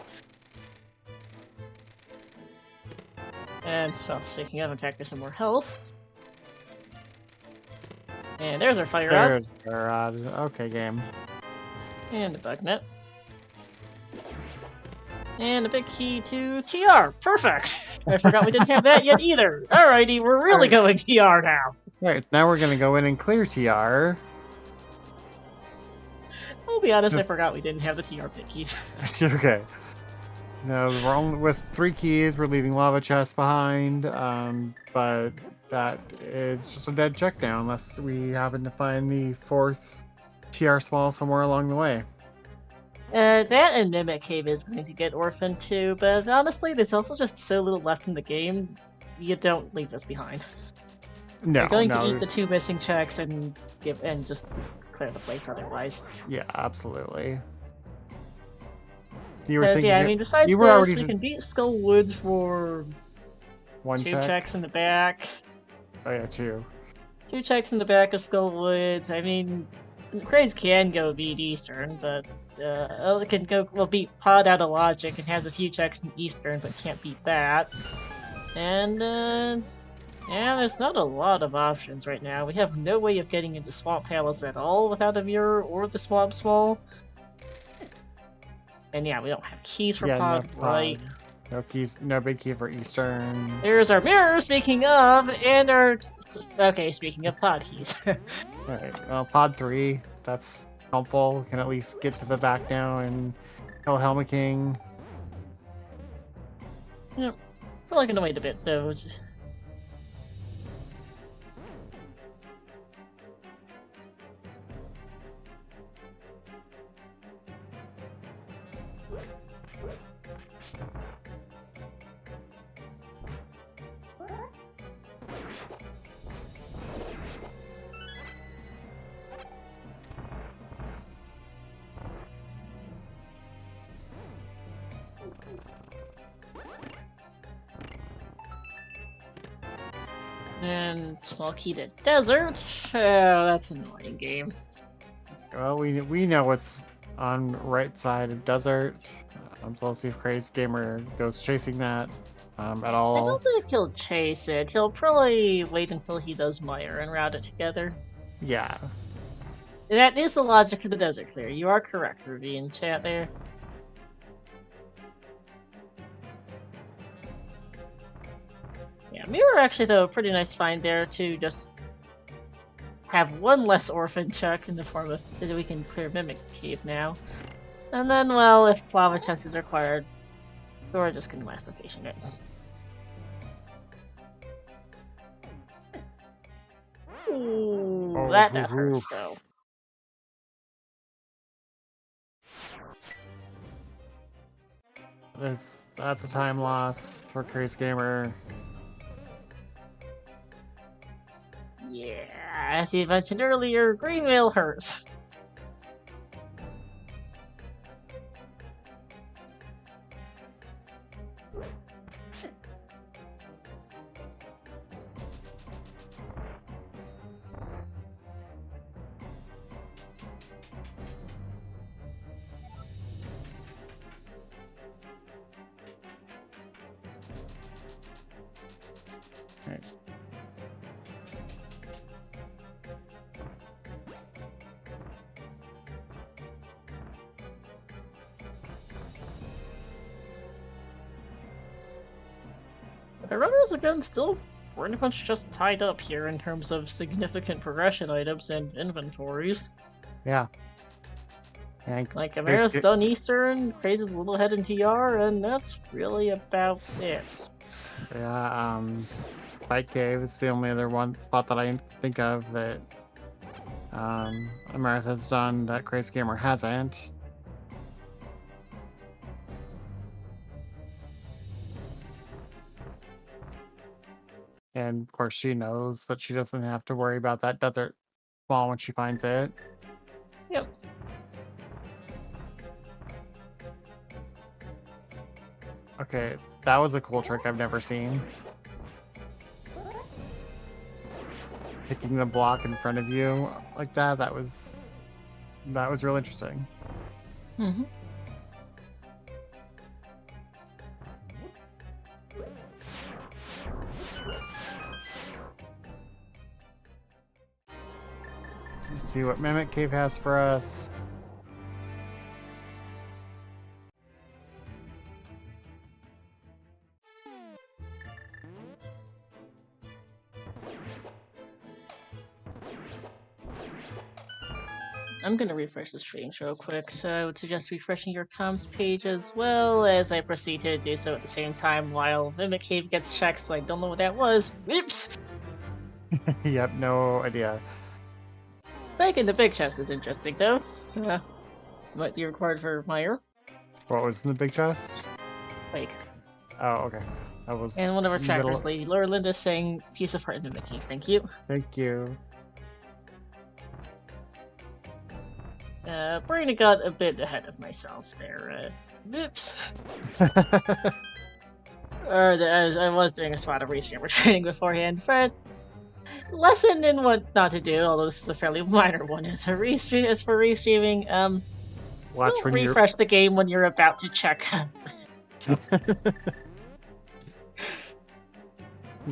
And so, taking out, in fact, there's some more health. And there's our fire rod. There's our rod. Okay, game. And a bug net. And a big key to TR. Perfect! I forgot we didn't have that yet either. Alrighty, we're really going TR now. Right, now we're gonna go in and clear TR. I'll be honest, I forgot we didn't have the TR big keys. Okay. No, we're only with 3 keys. We're leaving lava chests behind, but that is just a dead check now unless we happen to find the 4th TR small somewhere along the way. That and Mimic Cave is going to get orphaned too, but honestly, there's also just so little left in the game, you don't leave this behind. No, You're going to eat the 2 missing checks and just clear the place otherwise. Yeah, absolutely. Because, yeah, I mean, besides this, we can beat Skull Woods for One Two check. checks in the back. Oh yeah, 2. 2 checks in the back of Skullwoods. I mean, Craze can go beat Eastern, but it can go beat Pod out of Logic and has a few checks in Eastern, but can't beat that. And yeah, there's not a lot of options right now. We have no way of getting into Swamp Palace at all without a mirror or the Swamp Small. And yeah, we don't have keys for Yeah, Pod, no right? pod. No keys, no big key for Eastern. There's our mirror, speaking of, and our... Okay, speaking of Pod keys. Alright, well, pod 3, that's helpful. We can at least get to the back now and kill Helma King. Yep. Probably gonna wait a bit, though. And small key to desert. Oh, that's an annoying game. Well, we know what's on right side of desert. So we'll see if CrazdGamer goes chasing that at I all. don't think he'll chase it. He'll probably wait until he does Meyer and route it together. Yeah. That is the logic of the desert clear. You are correct, Ruby, in chat there. Yeah, Mirror actually, though, a pretty nice find there to just have one less orphan chuck in the form of that we can clear Mimic Cave now. And then, well, if Lava Chest is required, or just can last location it. Ooh, Oh, that oof, hurts, oof. though. That's a time loss for CrazdGamer. Yeah, as you mentioned earlier, Greenville hurts. Right. The runners, again, still pretty much just tied up here in terms of significant progression items and inventories. Yeah. And Like, Amarith's done Eastern, Crazy's a little ahead in TR, and that's really about it. Yeah, Fight Cave is the only other one spot that I can think of that Amarith has done that CrazdGamer hasn't. And of course she knows that she doesn't have to worry about that desert ball when she finds it. Yep. Okay, that was a cool trick I've never seen. Picking the block in front of you like that, that was real interesting. Mm-hmm. Let's see what Mimic Cave has for us. I'm gonna refresh the stream real quick, so I would suggest refreshing your comms page as well as I proceed to do so at the same time while Mimic Cave gets checked, so I don't know what that was. Whoops! Yep, no idea. Breaking the big chest is interesting, though. Might be required for Meyer. What was in the big chest? Like, Oh, okay. That was and one of our trackers, middle- Lady Laura Linda, saying piece of heart in Mimic Cave. Thank you. Thank you. Brina got a bit ahead of myself there. Whoops. I was doing a spot of restreamer training beforehand, but lesson in what not to do, although this is a fairly minor one, as for restreaming, Watch don't when you're. refresh the game when you're about to check.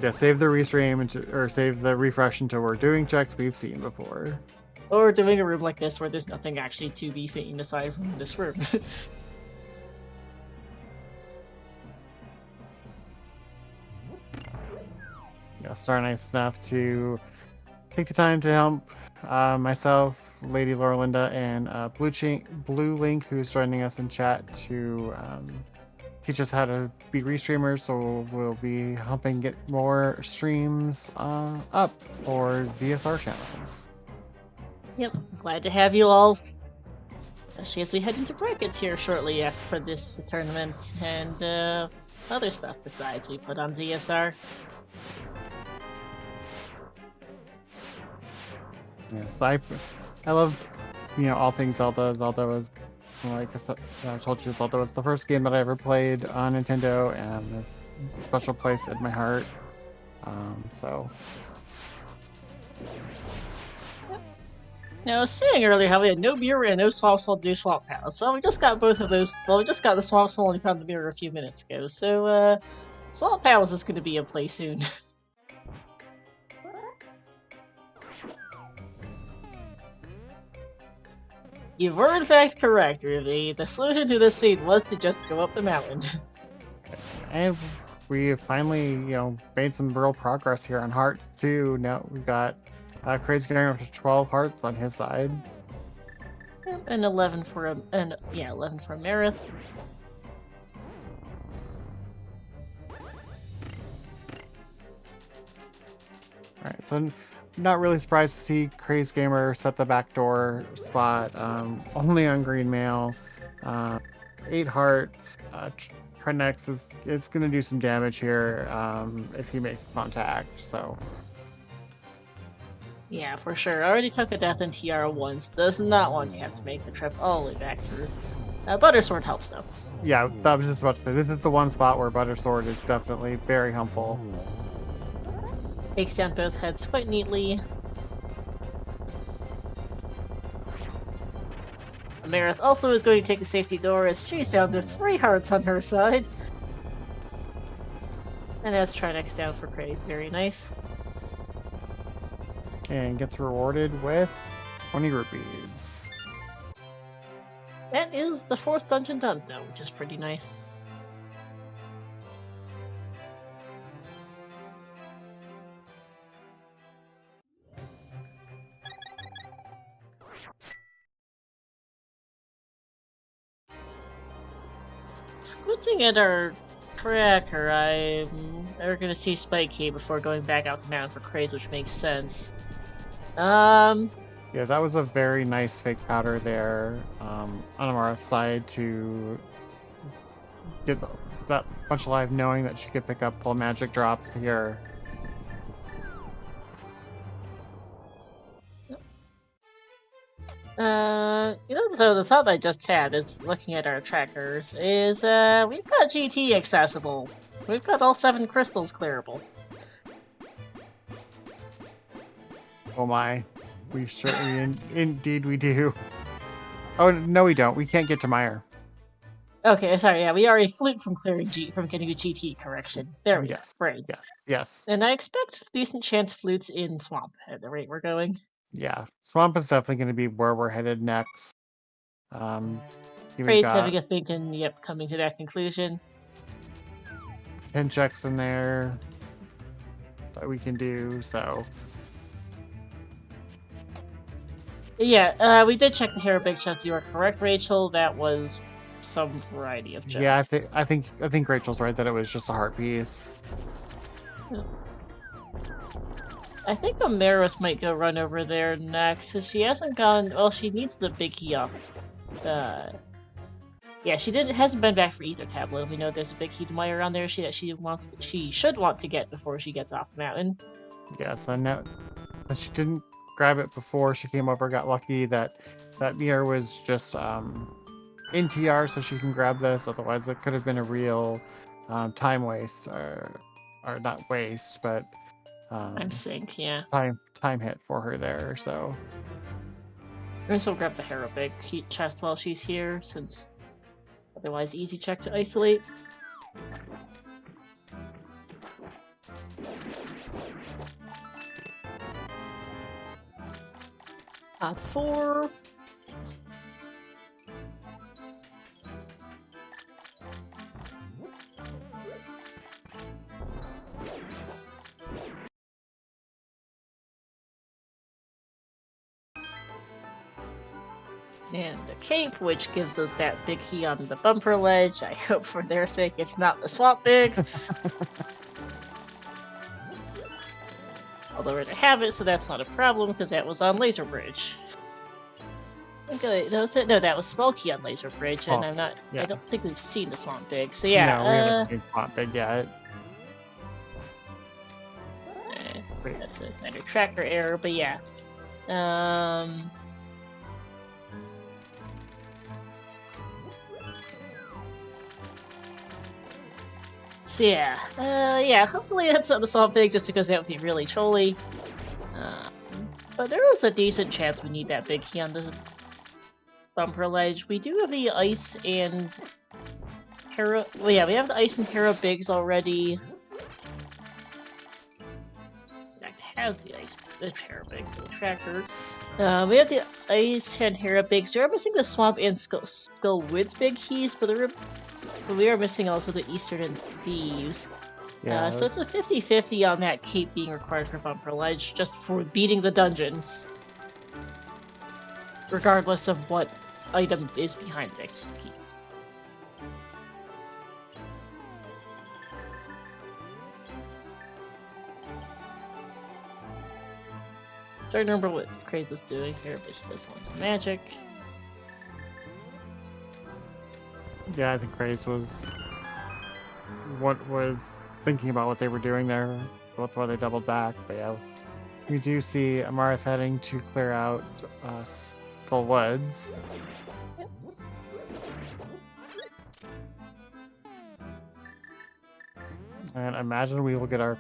Yeah, save the restream or save the refresh until we're doing checks we've seen before. Or doing a room like this where there's nothing actually to be seen aside from this room. Yeah, Star nice enough to take the time to help myself, Lady Lorelinda, and Blue Link, who's joining us in chat to teach us how to be restreamers. So we'll be helping get more streams up for VSR channels. Yep, glad to have you all, especially as we head into brackets here shortly for this tournament and other stuff besides we put on ZSR. Yes, I love all things Zelda. Zelda was like I told you, Zelda was the first game that I ever played on Nintendo, and it's a special place in my heart. So. Now, I was saying earlier how we had no mirror and no Swamp Soul to do Swamp Palace. Well, we just got both of those. Well, we just got the Swamp Soul and found the mirror a few minutes ago. So, Swamp Palace is going to be in play soon. You were in fact correct, Ruby. The solution to this scene was to just go up the mountain. And we finally, made some real progress here on Heart 2. Now we've got CrazdGamer up to 12 hearts on his side. And 11 for 11 for Amarith. Alright, so not really surprised to see CrazdGamer set the backdoor spot only on green mail. 8 hearts. Trenex is going to do some damage here if he makes contact, so. Yeah, for sure. I already took a death in TR once. Does not want to have to make the trip all the way back through. Buttersword helps though. Yeah, I was just about to say, this is the one spot where Buttersword is definitely very helpful. Takes down both heads quite neatly. Amarith also is going to take a safety door as she's down to 3 hearts on her side. And that's Trinex down for Craze. Very nice. And gets rewarded with 20 rupees. That is the 4th dungeon done though, which is pretty nice. Squinting at our tracker, we're gonna see Spike Key before going back out the mountain for Craze, which makes sense. Yeah, that was a very nice fake powder there on Amarith's side to get that bunch alive, knowing that she could pick up full magic drops here. So the thought I just had is looking at our trackers is, we've got GT accessible. We've got all 7 crystals clearable. Oh my, we certainly indeed we do. Oh no, we don't. We can't get to Meyer. Okay, sorry. Yeah, we are a flute from getting a GT correction. There we go. Right. Yes. And I expect decent chance flutes in Swamp at the rate we're going. Yeah, Swamp is definitely going to be where we're headed next. Crazed having a think and yep, coming to that conclusion. 10 checks in there that we can do, so. Yeah, we did check the hair big chest. You are correct, Rachel. That was some variety of check. Yeah, I think Rachel's right that it was just a heart piece. Yeah. I think Amarith might go run over there next, because she hasn't gone. Well, she needs the big key off. Yeah, hasn't been back for either tablet. We know there's a big key to Meyer around there. She should want to get before she gets off the mountain. Yes, I know. But she didn't grab it before she came over. Got lucky that mirror was just in TR, so she can grab this. Otherwise, it could have been a real time waste or not waste, but I'm sync, yeah. time hit for her there. So I guess we'll grab the Hero Big chest while she's here, since otherwise easy check to isolate. Top 4. And the cape, which gives us that big key on the bumper ledge. I hope for their sake it's not the swamp big. Although we're to have it, so that's not a problem, because that was on Laser Bridge. Okay, that was it. No, that was Small Key on Laser Bridge, and I'm not. yeah. I don't think we've seen the swamp big. So yeah, no, we haven't seen swamp big yet. That's a minor tracker error, but yeah. So yeah, hopefully that's not the swamp pig, just because that would be really trolly. But there is a decent chance we need that big key on the bumper ledge. We do have the ice and Hera. Well, yeah, we have the ice and Hera bigs already. In fact, has the ice, the Hera big for the tracker. We have the ice and Hera bigs. We're missing the swamp and Skull Woods big keys, but we are missing also the Eastern and Thieves. Yeah. So it's a 50-50 on that cape being required for bumper ledge, just for beating the dungeon. Regardless of what item is behind the key. So I remember what Craze is doing here, but she does want some magic. Yeah, I think Craze was thinking about what they were doing there. That's why they doubled back. But yeah, we do see Amarith heading to clear out Skull Woods. Yep. And I imagine we will get our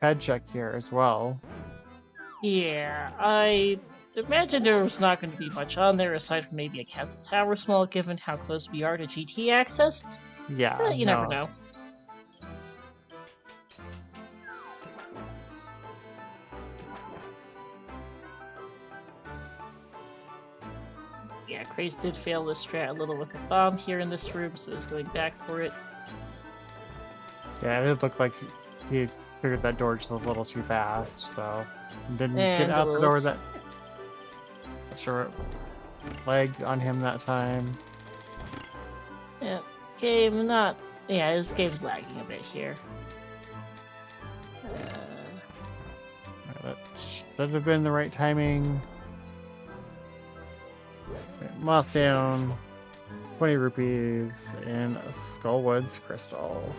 ped check here as well. Yeah, I imagine there was not going to be much on there aside from maybe a castle tower small, given how close we are to GT access. Yeah, But you never know. Yeah, Craze did fail this strat a little with the bomb here in this room, so he's going back for it. Yeah, it looked like he figured that door just a little too fast, so didn't get out the door that short leg on him that time. Yeah, game not. Yeah, this game's lagging a bit here. That should have been the right timing. Moth down, 20 rupees, and a Skullwoods crystal.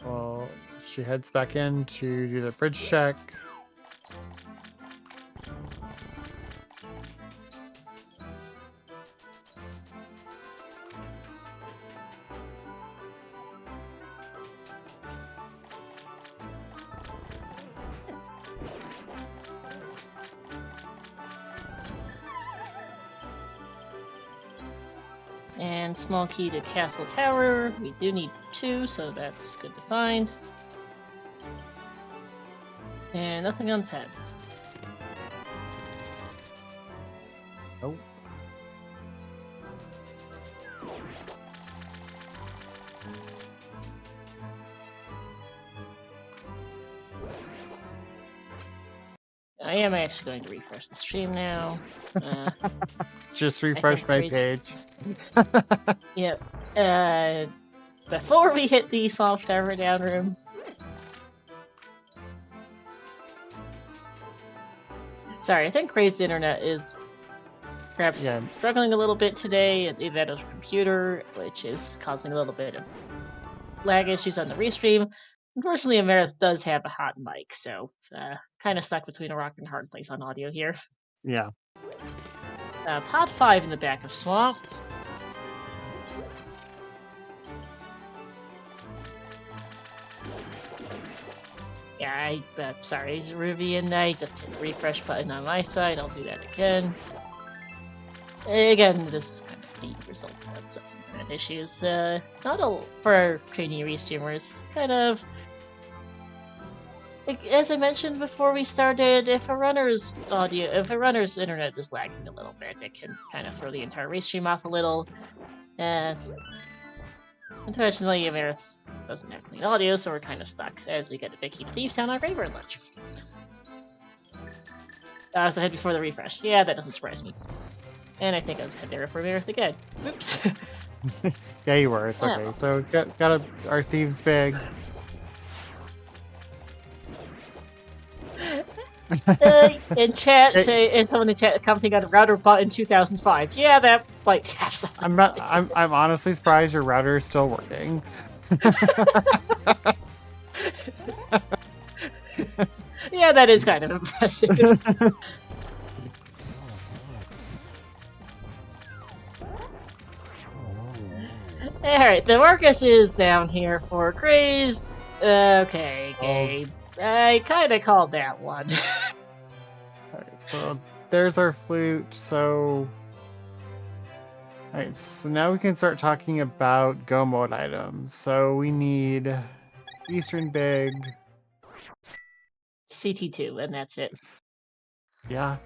Well, she heads back in to do the bridge check. And small key to Castle Tower. We do need 2, so that's good to find. And nothing on ped. Nope. I am actually going to refresh the stream now. Just refresh my page. Yep. Before we hit the soft tower down room. Sorry, I think Crazed Internet is Perhaps Yeah. struggling a little bit today. Either that or computer, which is causing a little bit of lag issues on the restream. Unfortunately, Amarith does have a hot mic, so kind of stuck between a rock and a hard place on audio here. Yeah. Pod 5 in the back of Swamp. Yeah, sorry, Ruby, and I just hit the refresh button on my side. I'll do that again. Again, this is kind of the result of some internet issues. Not all for our trainee restreamers. Kind of, as I mentioned before we started, if a runner's internet is lagging a little bit, it can kind of throw the entire restream off a little. And unfortunately, Amarith doesn't have clean audio, so we're kind of stuck as we get a big heap of thieves down our Graveyard Ledge. I was ahead before the refresh. Yeah, that doesn't surprise me. And I think I was ahead there for Amarith again. Oops. Yeah, you were. It's okay. So got our thieves big. In chat, is someone in chat commenting on a router bought in 2005? Yeah, that might have something. I'm honestly surprised your router is still working. Yeah, that is kind of impressive. Alright, the Marcus is down here for Crazed. Okay, Gabe. I kinda called that one. Alright, so there's our flute, so... Alright, so now we can start talking about go mode items. So we need Eastern Big. CT2, and that's it. Yeah.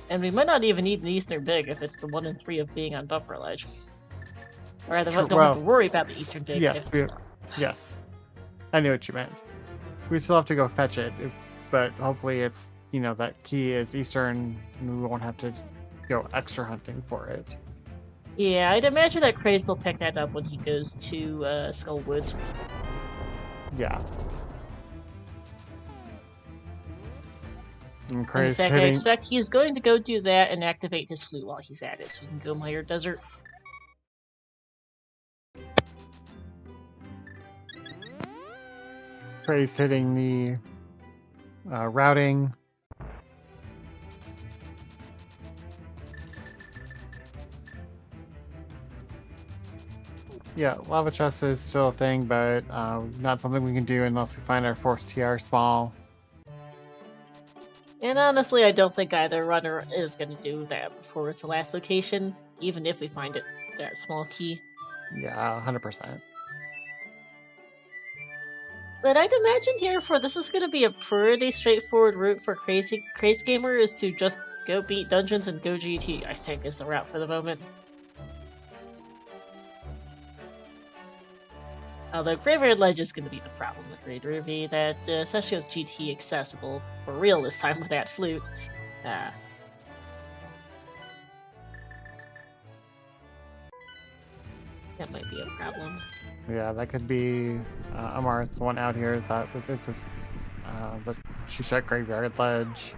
And we might not even need an Eastern Big if it's the 1 in 3 of being on Buffer Ledge. Or rather, don't have to worry about the Eastern Big if it's not. Yes. I knew what you meant. We still have to go fetch it, but hopefully it's, that key is Eastern, and we won't have to go extra hunting for it. Yeah, I'd imagine that Crazed will pick that up when he goes to Skull Woods. Yeah. In fact, I expect he's going to go do that and activate his flute while he's at it, so he can go Mire Desert. Crazed hitting the routing. Yeah, Lava Chest is still a thing, but not something we can do unless we find our fourth TR small. And honestly, I don't think either runner is going to do that before it's the last location, even if we find it that small key. Yeah, 100%. But I'd imagine here this is going to be a pretty straightforward route for CrazdGamer is to just go beat dungeons and go GT, I think is the route for the moment. Although Graveyard Ledge is going to be the problem with Raid Ruby, that especially with GT accessible for real this time with that flute. That might be a problem. Yeah, that could be Amarith, one out here that this is the Shisha Graveyard Ledge.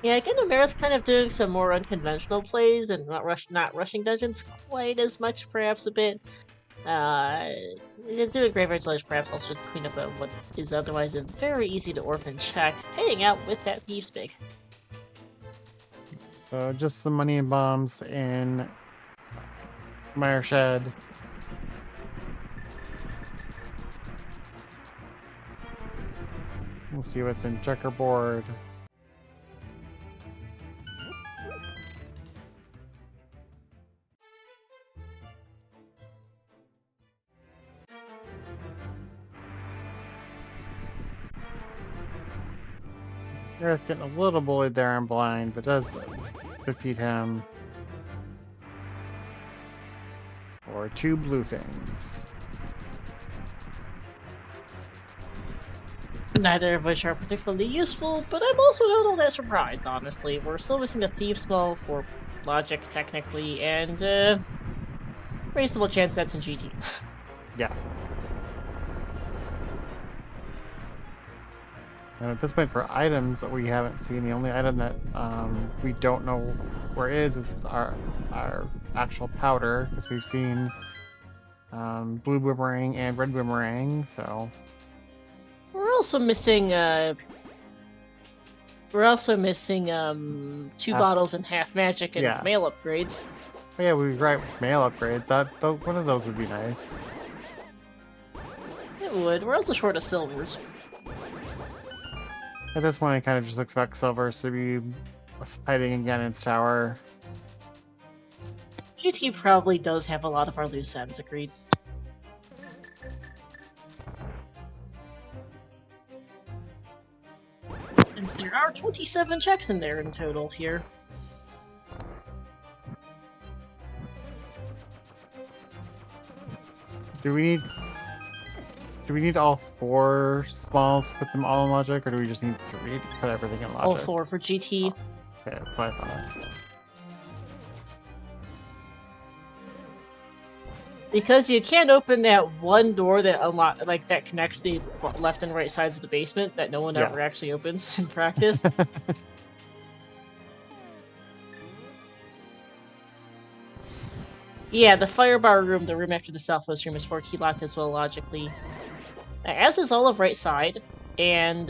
Yeah, again, Amarith kind of doing some more unconventional plays and not rushing dungeons quite as much, perhaps a bit. Doing Graveyard Ledge perhaps also just clean up what is otherwise a very easy to orphan check, heading out with that Thieves Big. So just some money and bombs in Mire Shed. We'll see what's in Checkerboard. Earth getting a little bullied there on blind, but does defeat him. Or 2 blue things. Neither of which are particularly useful, but I'm also not all that surprised, honestly. We're still missing a Thieves Small for logic, technically, and reasonable chance that's in GT. Yeah. And at this point, for items that we haven't seen, the only item that we don't know where is our actual powder, because we've seen blue boomerang and red boomerang. So we're also missing 2 bottles and half magic and yeah. mail upgrades. Oh, yeah, we right mail upgrades. One of those would be nice. It would. We're also short of silvers. At this point, I kind of just expect silvers to be hiding in Ganon's tower. GT probably does have a lot of our loose ends, agreed. Since there are 27 checks in there in total here. Do we need all 4 smalls to put them all in logic, or do we just need 3 to put everything in logic? All 4 for GT. Okay, that's what I thought. Because you can't open that one door that that connects the left and right sides of the basement that no one ever actually opens in practice. Yeah, the firebar room, the room after the southwest room, is 4 key locked as well, logically. As is all of right side, and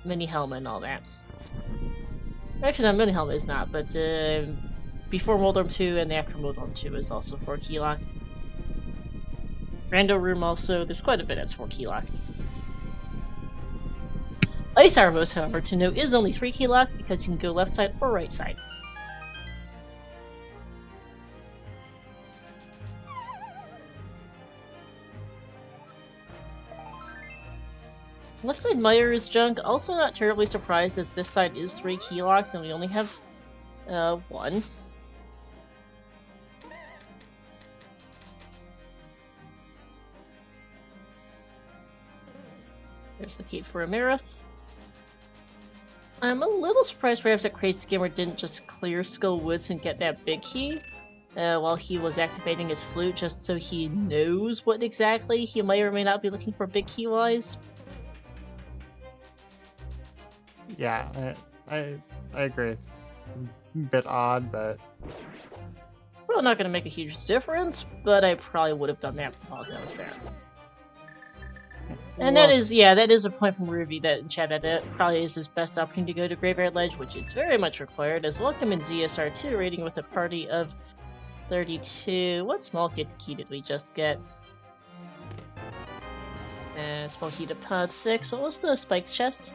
mini helmet and all that. Actually, no, mini helmet is not, but before Moldorm 2 and after Moldorm 2 is also 4 key locked. Rando room also, there's quite a bit that's 4 key locked. Ice Arbos, however, to note, is only 3 key locked because you can go left side or right side. Left side Meyer is junk. Also not terribly surprised as this side is 3 key locked and we only have 1. There's the key for Amarith. I'm a little surprised perhaps that CrazdGamer didn't just clear Skull Woods and get that big key while he was activating his flute, just so he knows what exactly he may or may not be looking for big key wise. Yeah, I agree. It's a bit odd, but Probably not going to make a huge difference, but I probably would have done that while I was there. And that is a point from Ruby that in chat that probably is his best opportunity to go to Graveyard Ledge, which is very much required, as welcome in ZSR2 rating with a party of 32. What small key did we just get? Small key to pod 6. What was the spikes chest?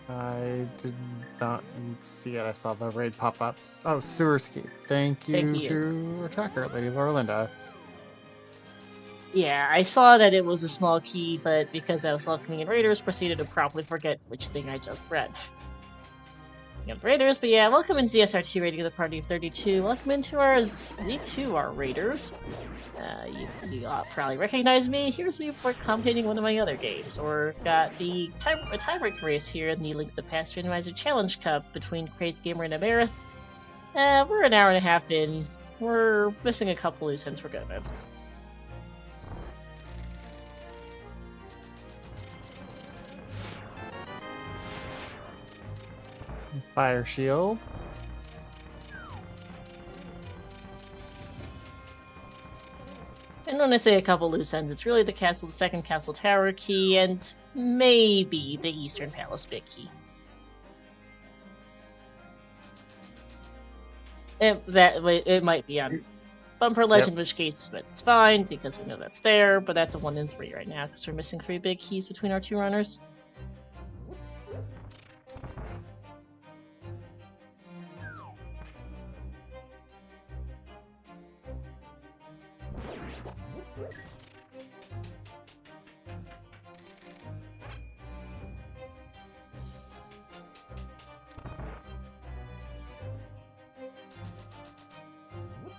I did not see it. I saw the raid pop up. Oh, sewer ski. Thank you to our tracker, Lady Laura Linda. Yeah, I saw that it was a small key, but because I was welcoming in Raiders, proceeded to promptly forget which thing I just read. Raiders, but yeah, welcome in ZSR2 rating of the party of 32. Welcome into our Z2, our Raiders. You probably recognize me. Here's me for commentating one of my other games, or got the tiebreaker race here in the Link to the Past Randomizer Challenge Cup between CrazdGamer and Amarith. We're an hour and a half in. We're missing a couple loose ends we're good with. Fire shield. And when I say a couple loose ends, it's really the second castle tower key, and maybe the Eastern Palace big key. It might be on Bumper Ledge, in which case it's fine, because we know that's there, but that's a 1 in 3 right now, because we're missing 3 big keys between our 2 runners.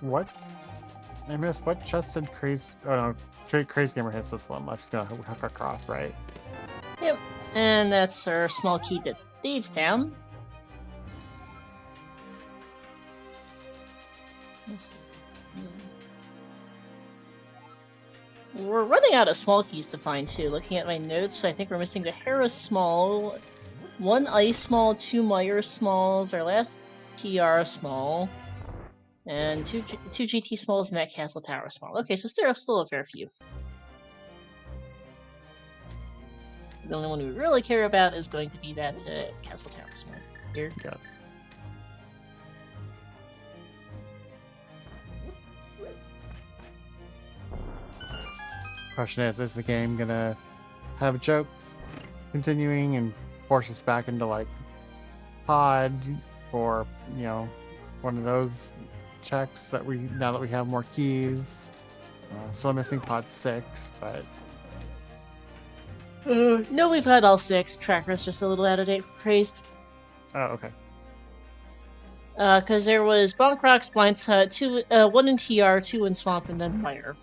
What? I missed what chest did CrazdGamer hits this one. I'm just gonna hook across, right? Yep. And that's our small key to Thieves Town. We're running out of small keys to find too. Looking at my notes, I think we're missing the Hera small, 1 ice small, 2 Meyer smalls, our last PR small, and two GT smalls and that Castle Tower small. Okay, so still a fair few. The only one we really care about is going to be that Castle Tower small here. Yeah. Question is the game gonna have jokes continuing and force us back into like pod, or one of those checks that now that we have more keys? Still missing pod 6, but no, we've had all 6. Tracker's just a little out of date for Crazed. oh, okay. Because there was Bonk Rock's Blind's Hut, 1 in TR, 2 in Swamp, and then Fire.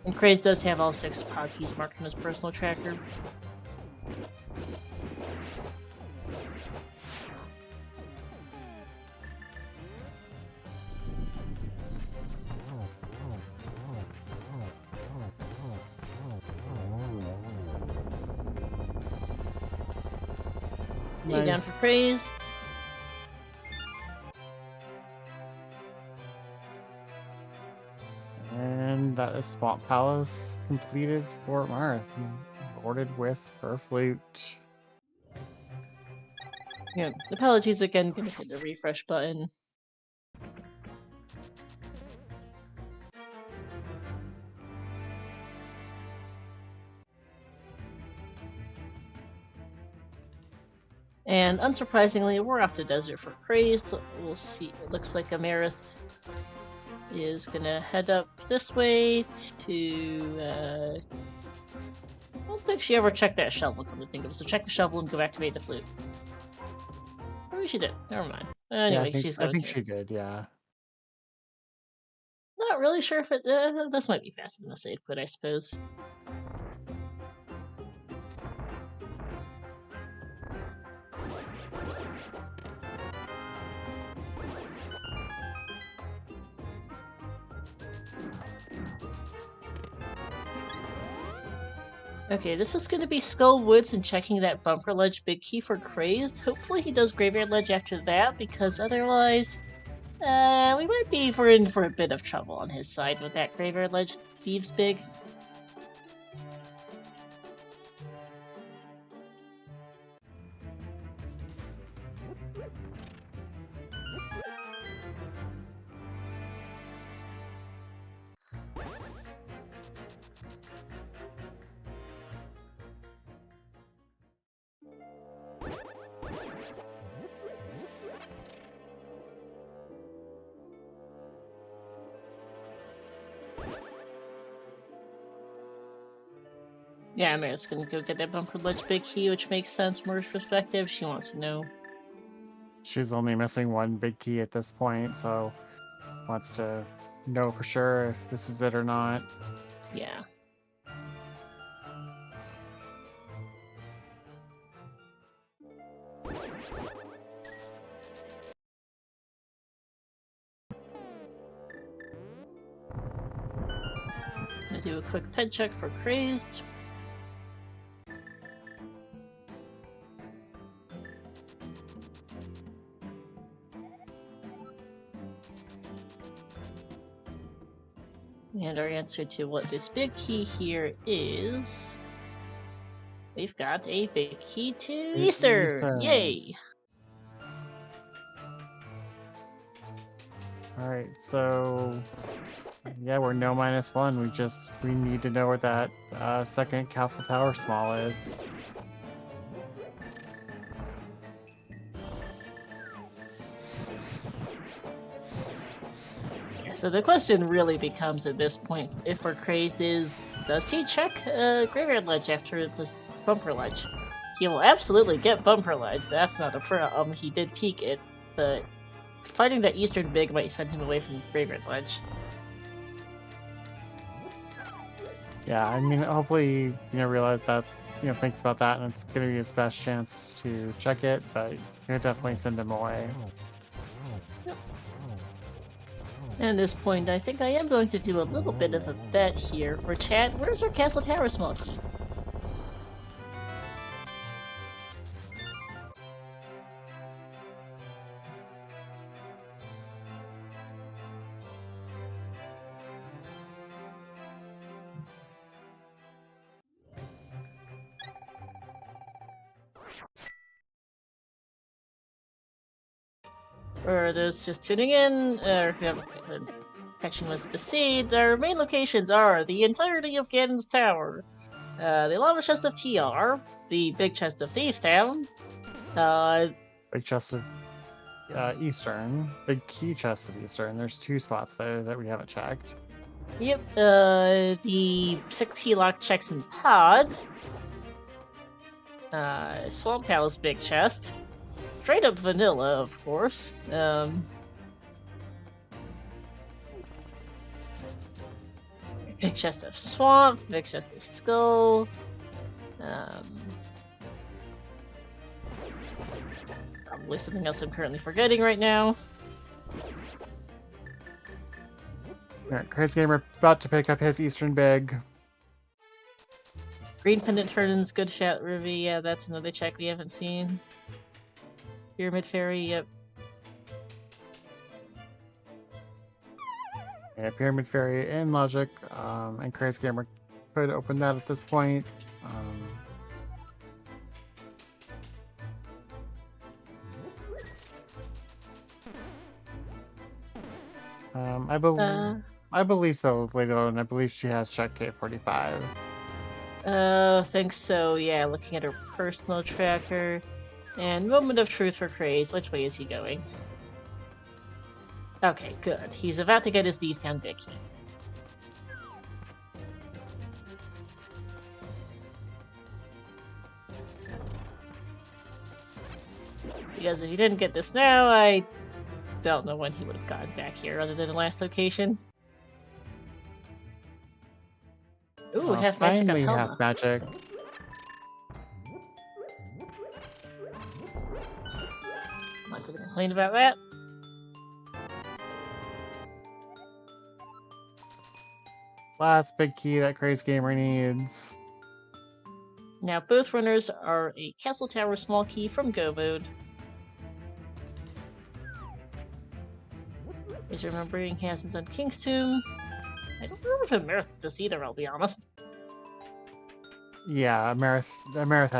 And Crazed does have all 6 pod keys marked on his personal tracker. You down for Crazed? And that is Swamp Palace completed for Amarith, boarded with her flute. Yeah, apologies again, gonna hit the refresh button. And unsurprisingly, we're off to Desert for Crazed. We'll see. It looks like Amarith is gonna head up this way to. I don't think she ever checked that shovel, come to think of it. So check the shovel and go activate the flute. Maybe she did. Never mind. Anyway, she's going. I think she did. Yeah. Not really sure if it. This might be faster than a save quit, I suppose. Okay, this is going to be Skull Woods and checking that Bumper Ledge Big Key for Crazed. Hopefully he does Graveyard Ledge after that, because otherwise, we might be in for a bit of trouble on his side with that Graveyard Ledge Thieves Big. Yeah, Amarith's gonna go get that Bumper Ledge Big Key, which makes sense from her perspective. She wants to know. She's only missing 1 big key at this point, so wants to know for sure if this is it or not. Yeah. Gonna do a quick ped check for Crazed. And our answer to what this big key here is... We've got a big key to Eastern! Yay! Alright, so... yeah, we're no -1. We need to know where that second Castle Tower small is. So the question really becomes at this point, if we're Crazed, is does he check Graveyard Ledge after this Bumper Ledge? He will absolutely get Bumper Ledge, that's not a problem. He did peek it, but fighting that Eastern Big might send him away from Graveyard Ledge. Yeah, I mean, hopefully, realize that's, thinks about that, and it's gonna be his best chance to check it, but you're definitely send him away. Yep. At this point, I think I am going to do a little bit of a bet here for chat. Where's our Castle Tower small key? For those just tuning in, or catching us the seed, our main locations are the entirety of Ganon's Tower, the lava chest of TR, the big chest of Thieves Town, Big chest of Eastern. Big key chest of Eastern. There's 2 spots there that we haven't checked. yep, the 6 key lock checks in Pod, Swamp Palace big chest, straight up vanilla, of course, big chest of Swamp, big chest of Skull, probably something else I'm currently forgetting right now. Alright, CrazdGamer about to pick up his Eastern big. Green Pendant Turns, good shout, Ruby. Yeah, that's another check we haven't seen. Pyramid Fairy, yep. Yeah, Pyramid Fairy and Logic, and CrazdGamer could open that at this point. I believe so, Lady Loden. I believe she has check K45. Think so, yeah, looking at her personal tracker. And Moment of Truth for Craze, which way is he going? Okay, good. He's about to get his Thieves Town big key. Because if he didn't get this now, I don't know when he would have gotten back here other than the last location. Ooh, half magic on Helma. Half magic. I'm not gonna complain about that. Last big key that CrazdGamer needs. Now both runners are a Castle Tower small key from Go Mode. Is remembering hasn't done King's Tomb. I don't remember if Amarith did this either, I'll be honest. Yeah, Amarith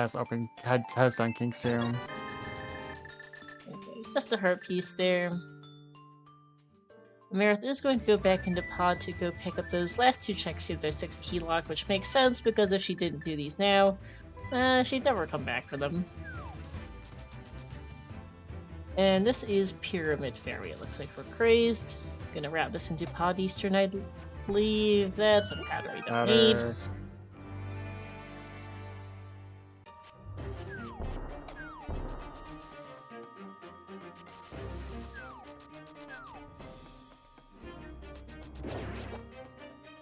has done King's Tomb. Okay, just a heart piece there. Amarith is going to go back into Pod to go pick up those last 2 checks here, the 6 key lock, which makes sense because if she didn't do these now, she'd never come back for them. And this is Pyramid Fairy, it looks like, for Crazed. Gonna route this into Pod Eastern, I believe. That's a powder we don't need.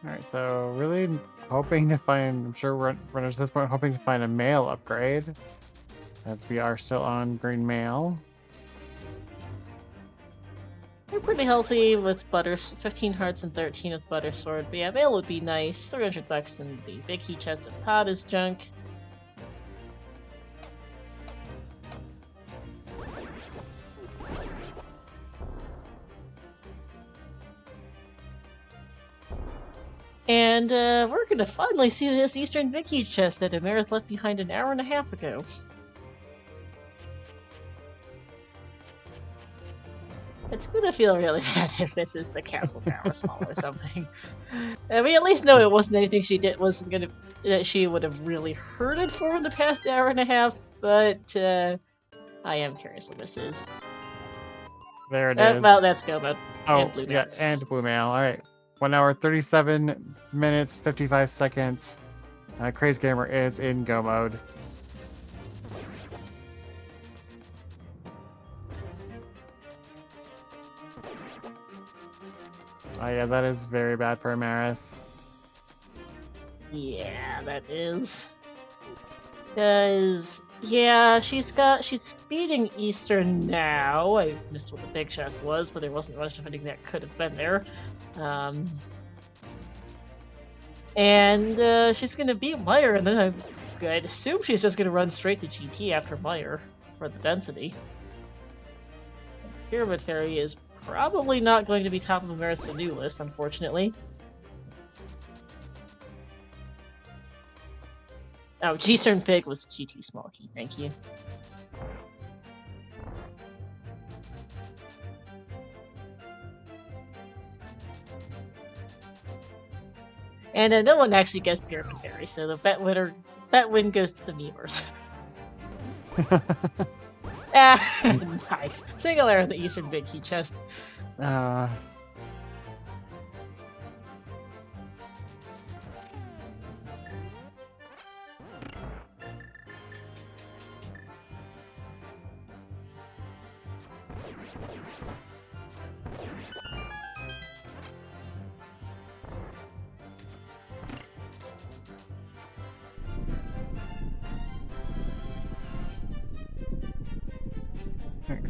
Alright, so really hoping to find, I'm sure runners at this point hoping to find a mail upgrade. As we are still on green mail. We're pretty healthy with 15 hearts and 13 with Butter Sword, but yeah, mail would be nice. 300 bucks in the big key chest of Pod is junk. And we're gonna finally see this Eastern big key chest that Amarith left behind an hour and a half ago. It's gonna feel really bad if this is the Castle Tower small or something. We at least know it wasn't anything that she would have really heard it for in the past hour and a half, but I am curious what this is. There it is. Well, that's Go Mode. Oh, and Blue Mail. Yeah, and Blue Mail. Alright. 1 hour, 37 minutes, 55 seconds. CrazdGamer is in Go Mode. Oh yeah, that is very bad for Amarith. Yeah, that is. Because, yeah, she's beating Eastern now. I missed what the big chest was, but there wasn't much of anything that could have been there. And she's gonna beat Meyer, and then I'd assume she's just gonna run straight to GT after Meyer for the density. Pyramid Fairy is probably not going to be top of Amarith's new list, unfortunately. Oh, G-Cern Pig was GT Small Key, thank you. And no one actually guessed Pyramid Fairy, so the bet win goes to the memers. Nice. Single error the Eastern Big Key chest.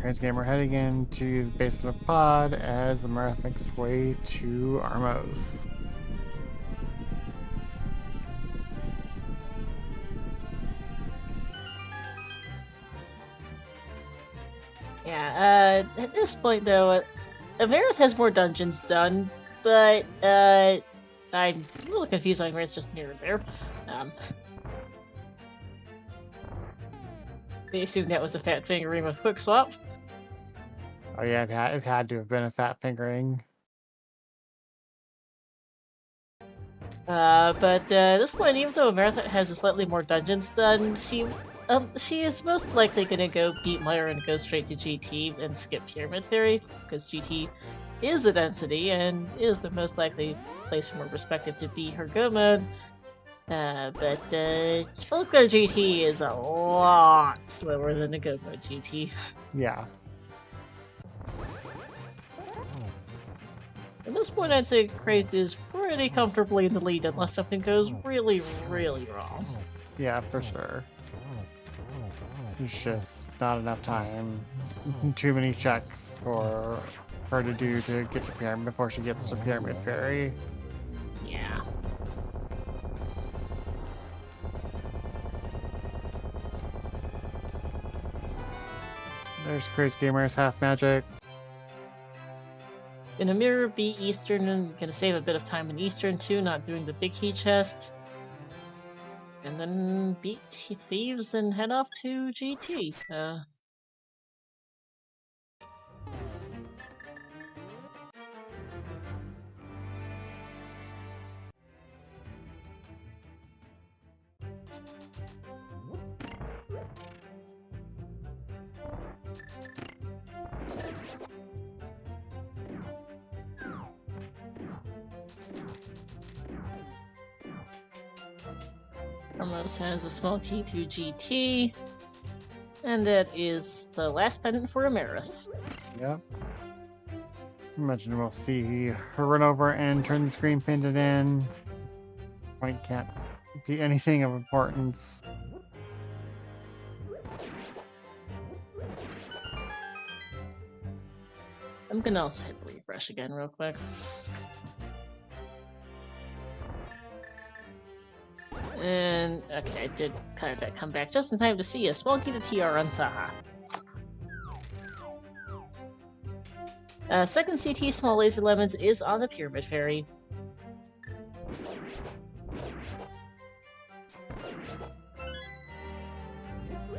CrazdGamer heading into the basement of Pod as Amarith makes way to Armos. Yeah, at this point though, Amarith has more dungeons done, but I'm a little confused why Amarith's just mirrored there. They assumed that was a fat fingering with quick swap. Oh yeah, it had to have been a fat fingering. But at this point, even though Amarith has a slightly more dungeons done, she is most likely gonna go beat Meyer and go straight to GT and skip Pyramid Fairy, because GT is a density and is the most likely place from her perspective to beat her go mode. But Folklore GT is a lot slower than the go mode GT. Yeah. At this point, I'd say Crazed is pretty comfortably in the lead unless something goes really, really wrong. Yeah, for sure. There's just not enough time. Too many checks for her to do to get to Pyramid before she gets to Pyramid Fairy. Yeah. There's CrazdGamer's half magic. Gonna mirror beat Eastern and gonna save a bit of time in Eastern too, not doing the big key chest. And then beat Thieves and head off to GT. Almost has a small key to GT, and that is the last pendant for Amarith. Yep. Imagine we'll see her run over and turn the screen pendant in. Point can't be anything of importance. I'm gonna also hit refresh again real quick. And okay, I did kind of that come back just in time to see a small key to TR on Saha. Second CT Small Laser Lemons is on the Pyramid Fairy.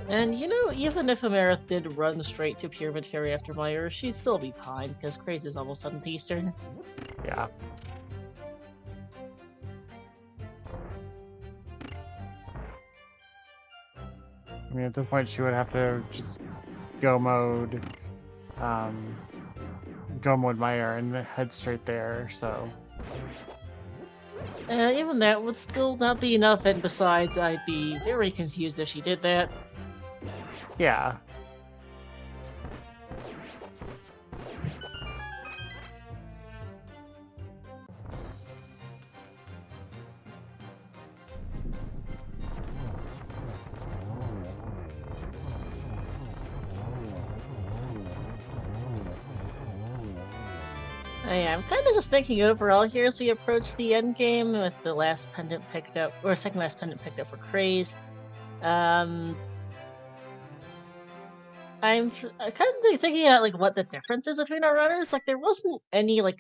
And you know, even if Amarith did run straight to Pyramid Fairy after Meyer, she'd still be fine, because Craze is almost 7th Eastern. Yeah. I mean, at this point, she would have to just go mode Meyer and head straight there, so. Even that would still not be enough, and besides, I'd be very confused if she did that. Yeah. I'm kind of just thinking overall here as we approach the end game with the last pendant picked up, or second last pendant picked up for Crazed. I'm kind of thinking about like what the difference is between our runners. Like there wasn't any like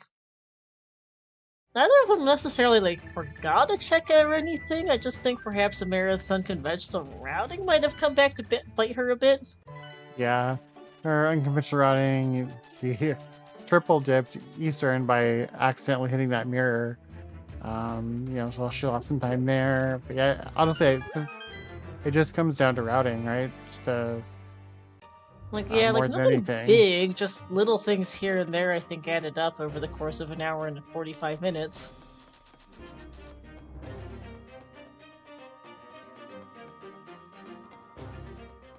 neither of them necessarily like forgot to check out or anything. I just think perhaps Amarith's unconventional routing might have come back to bite her a bit. Yeah, her unconventional routing, she triple dipped Eastern by accidentally hitting that mirror. So she lost some time there. But yeah, honestly, it just comes down to routing, right? Just, Like yeah, like more than nothing anything. big, just little things here and there. I think added up over the course of an hour and 45 minutes.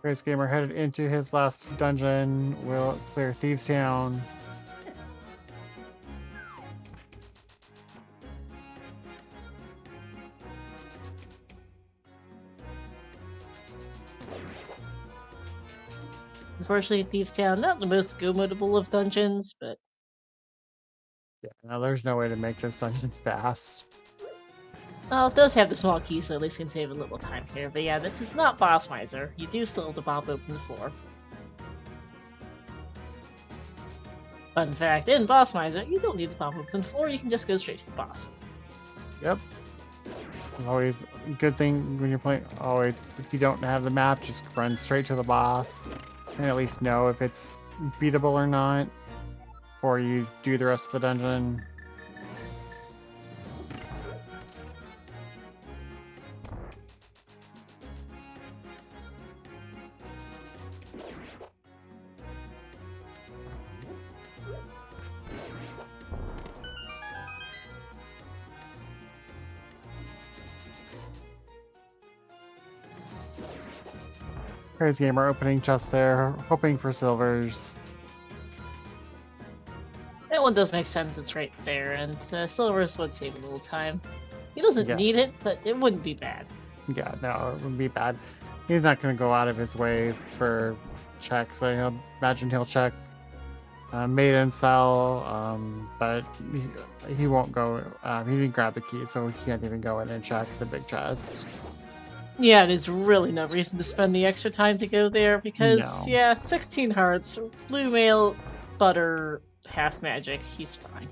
CrazdGamer headed into his last dungeon. Will clear Thieves Town. Unfortunately, Thieves Town, not the most go-modable of dungeons, but Yeah, now there's no way to make this dungeon fast. well, it does have the small key, so at least can save a little time here. But yeah, this is not Boss Miser. You do still have to pop open the floor. Fun fact, in Boss Miser, you don't need to pop open the floor, you can just go straight to the boss. Yep. Always a good thing when you're playing. Always, if you don't have the map, just run straight to the boss and at least know if it's beatable or not before you do the rest of the dungeon. CrazdGamer opening chests there, hoping for silvers. That one does make sense, it's right there, and Silvers would save a little time. He doesn't need it, but it wouldn't be bad. Yeah, no, it wouldn't be bad. He's not going to go out of his way for checks. I imagine he'll check maiden style, but he won't go. He didn't grab the key, so he can't even go in and check the big chest. Yeah, there's really no reason to spend the extra time to go there because, yeah, 16 hearts, blue mail, butter, half magic, he's fine.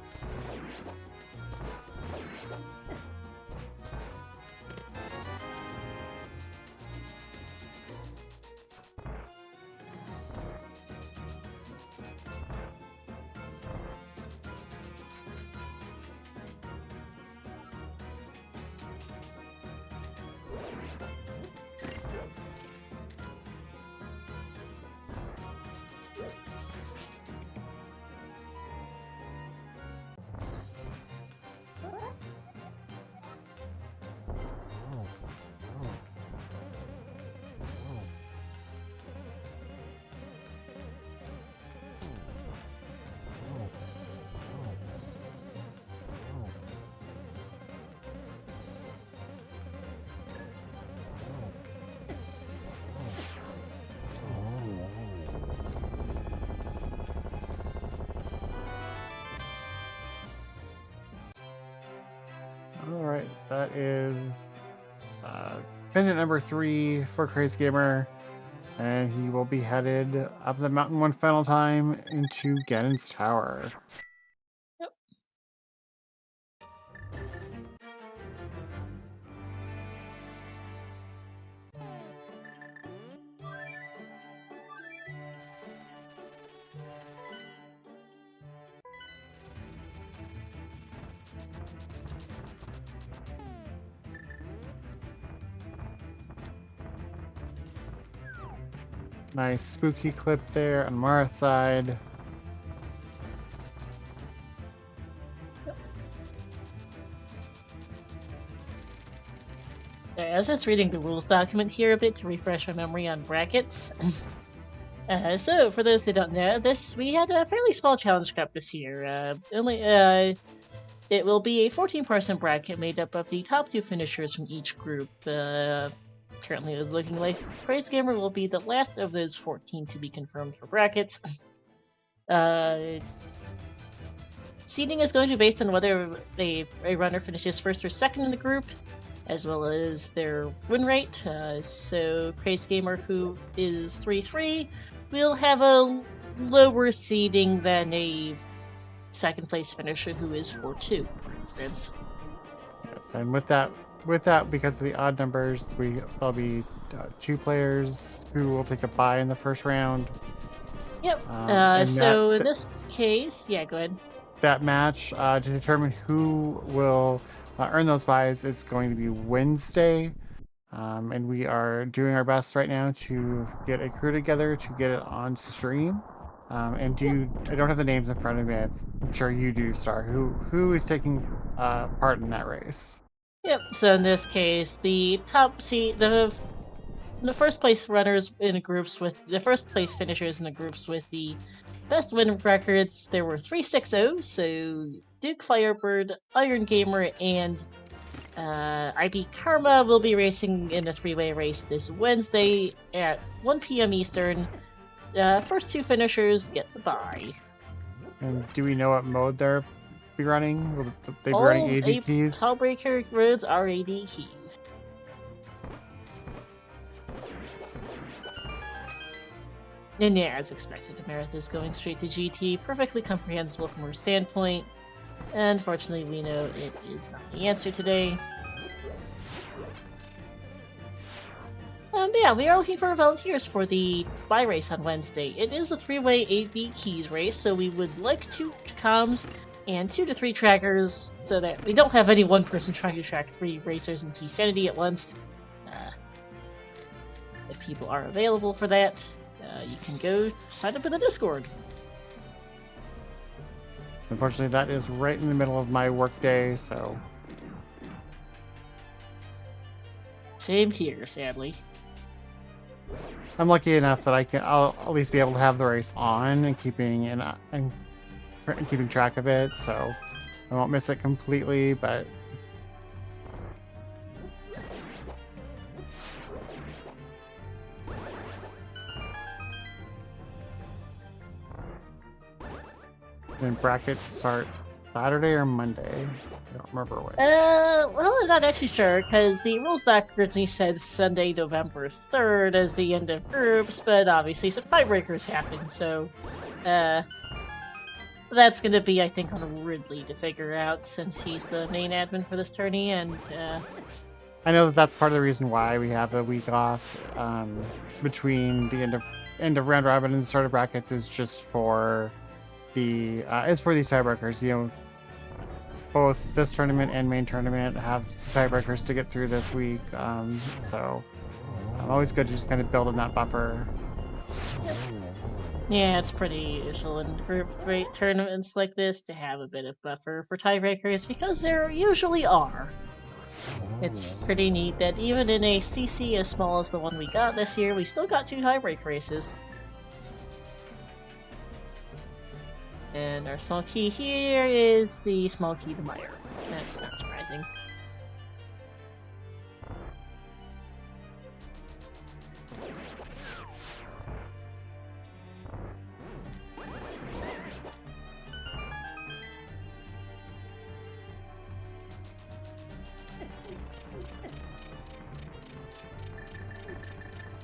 Alright, that is pendant number 3 for CrazdGamer, and he will be headed up the mountain one final time into Ganon's Tower. Yep. Nice spooky clip there on Amarith's side. Sorry, I was just reading the rules document here a bit to refresh my memory on brackets. So, for those who don't know, we had a fairly small challenge cup this year. It will be a 14-person bracket made up of the top 2 finishers from each group. Currently, it's looking like CrazdGamer will be the last of those 14 to be confirmed for brackets. seeding is going to be based on whether a runner finishes first or second in the group, as well as their win rate. So CrazdGamer, who is 3-3, will have a lower seeding than a second place finisher who is 4-2, for instance. Yes, and with that, because of the odd numbers, there'll be 2 players who will take a bye in the first round. Yep. And So in this case, yeah, go ahead. That match to determine who will earn those buys is going to be Wednesday. And we are doing our best right now to get a crew together to get it on stream. I don't have the names in front of me. I'm sure you do, Star. Who is taking part in that race? Yep. So in this case, the top seed, the first place runners in groups with the first place finishers in the groups with the best win records. There were 3-6-0. So Duke, Firebird, Iron Gamer, and IB Karma will be racing in a 3-way race this Wednesday at 1 p.m. Eastern. First 2 finishers get the bye. And do we know what mode they'll be running? Will they be running AD keys? Tiebreaker roads are AD keys. And yeah, as expected, Amarith is going straight to GT, perfectly comprehensible from her standpoint. Unfortunately, we know it is not the answer today. But yeah, we are looking for volunteers for the buy race on Wednesday. It is a 3-way AD keys race, so we would like 2 comms and 2 to 3 trackers, so that we don't have any one person trying to track 3 racers into sanity at once. If people are available for that, you can go sign up in the Discord. Unfortunately, that is right in the middle of my workday, so... Same here, sadly. I'm lucky enough that I'll at least be able to have the race on and keeping track of it, so I won't miss it completely, but... And brackets start Saturday or Monday? I don't remember which. Well, I'm not actually sure, because the rules doc originally said Sunday, November 3rd as the end of groups, but obviously some tiebreakers happen, so, that's gonna be, I think, on Ridley to figure out, since he's the main admin for this tourney, and, I know that's part of the reason why we have a week off, between the end of round robin and the start of brackets is just for it's for these tiebreakers. You know, both this tournament and main tournament have tiebreakers to get through this week. So always good to just kind of build in that buffer. yeah, it's pretty usual in group tournaments like this to have a bit of buffer for tiebreakers, because there usually are. It's pretty neat that even in a CC as small as the one we got this year, we still got 2 tiebreak races. And our small key here is the small key to Meyer. That's not surprising.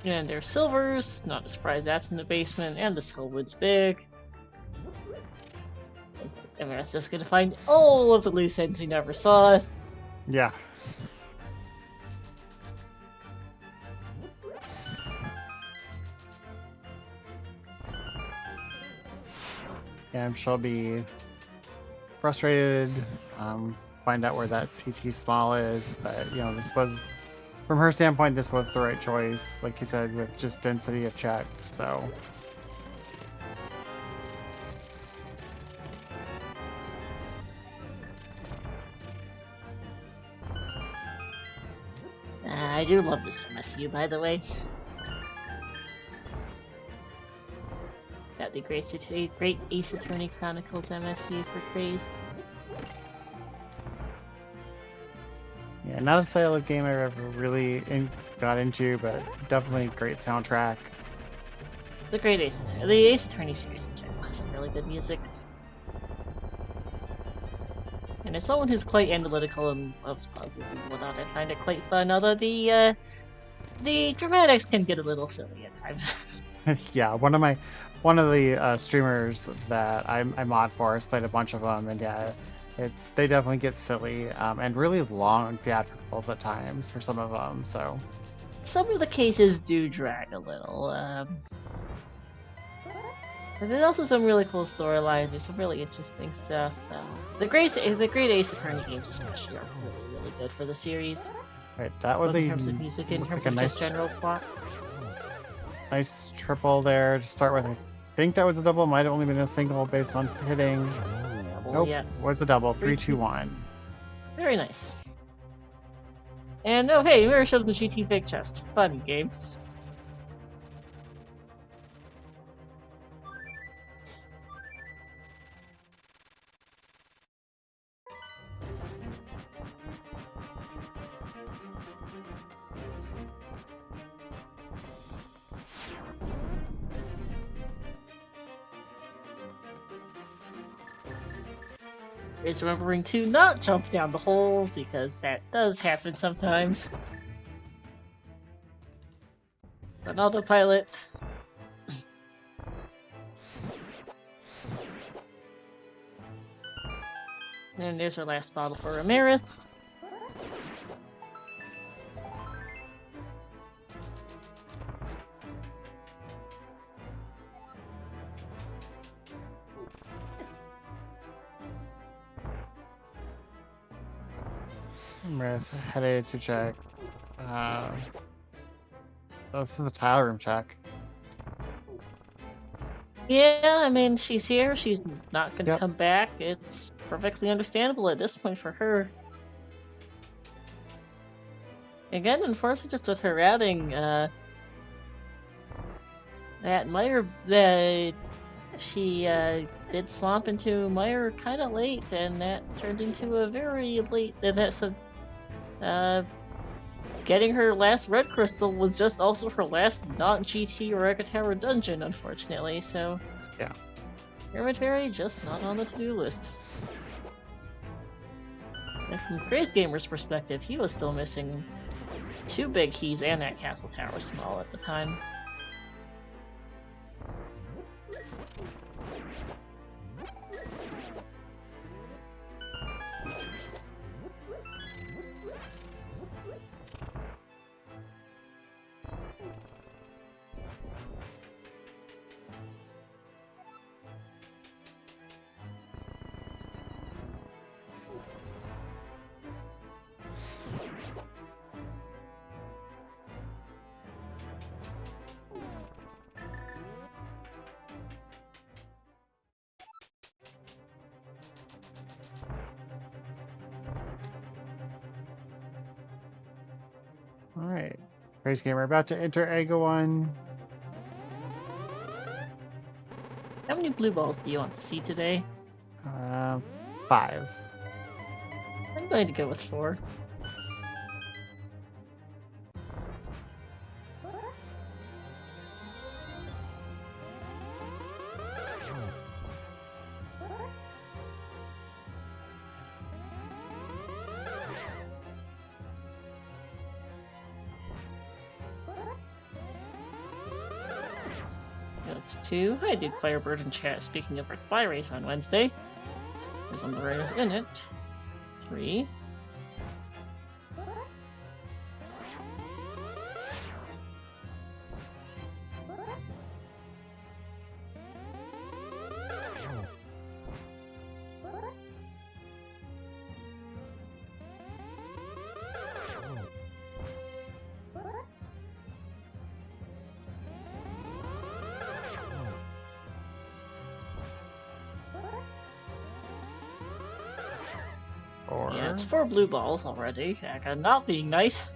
And there's silvers, not a surprise that's in the basement, and the skullwood's big. And that's just gonna find all of the loose ends we never saw. Yeah. And she'll be frustrated, find out where that CT small is, but you know, this was, from her standpoint, this was the right choice, like you said, with just density of check, so. I do love this MSU, by the way. Got the Great Ace Attorney Chronicles MSU for Crazed. Yeah, not a style of game I've ever really got into, but definitely a great soundtrack. The Ace Attorney series in general has some really good music. And as someone who's quite analytical and loves puzzles and whatnot, I find it quite fun, although the dramatics can get a little silly at times. Yeah, one of the streamers that I mod for has played a bunch of them, and yeah, they definitely get silly and really long theatricals at times for some of them. So Some of the cases do drag a little, but there's also some really cool storylines. There's some really interesting stuff. The Great Ace Attorney games especially are really good for the series. right, that was Both in terms of music, in terms of just general plot. Nice triple there to start with. I think that was a double. Might have only been a single based on hitting. Nope, Yeah. was a double. 3, 2, 1. Very nice. And oh hey, Mirror showed the GT Fake Chest. Fun game. Is remembering to not jump down the holes, because that does happen sometimes. It's an autopilot. And there's our last bottle for Amarith. I'm headed to check. This is the tile room check. Yeah, I mean, she's here. She's not going to Yep. come back. It's perfectly understandable at this point for her. Again, unfortunately, just with her routing, that Meyer, she did swamp into Meyer kind of late, and that turned into a very late. Getting her last red crystal was just also her last non-GT or Eka Tower dungeon, unfortunately. So Yeah. Hermit Fairy just not on the to-do list. And from CrazdGamer's perspective, he was still missing 2 big keys and that castle tower small at the time. Alright. CrazdGamer about to enter Ega 1. How many blue balls do you want to see today? 5. I'm going to go with 4. That's 2. Hi, Duke Firebird in chat. Speaking of Reply Race on Wednesday, there's on the race in it. 3. Yeah, it's 4 blue balls already. Eka not being nice.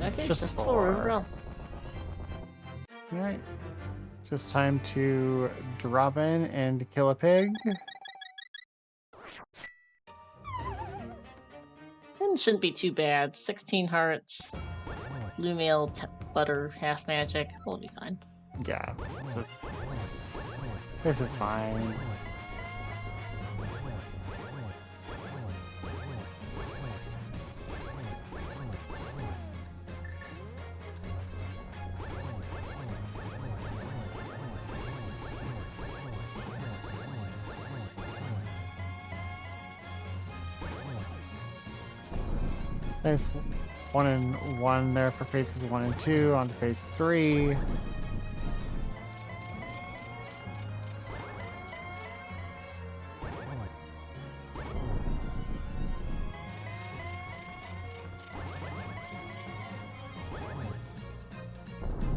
Okay, just 4 overall. Alright. Just time to drop in and kill a pig. Shouldn't be too bad. 16 hearts, blue mail, butter, half magic. We'll be fine. Yeah, this is fine. There's 1 and 1 there for phases 1 and 2. On to phase 3.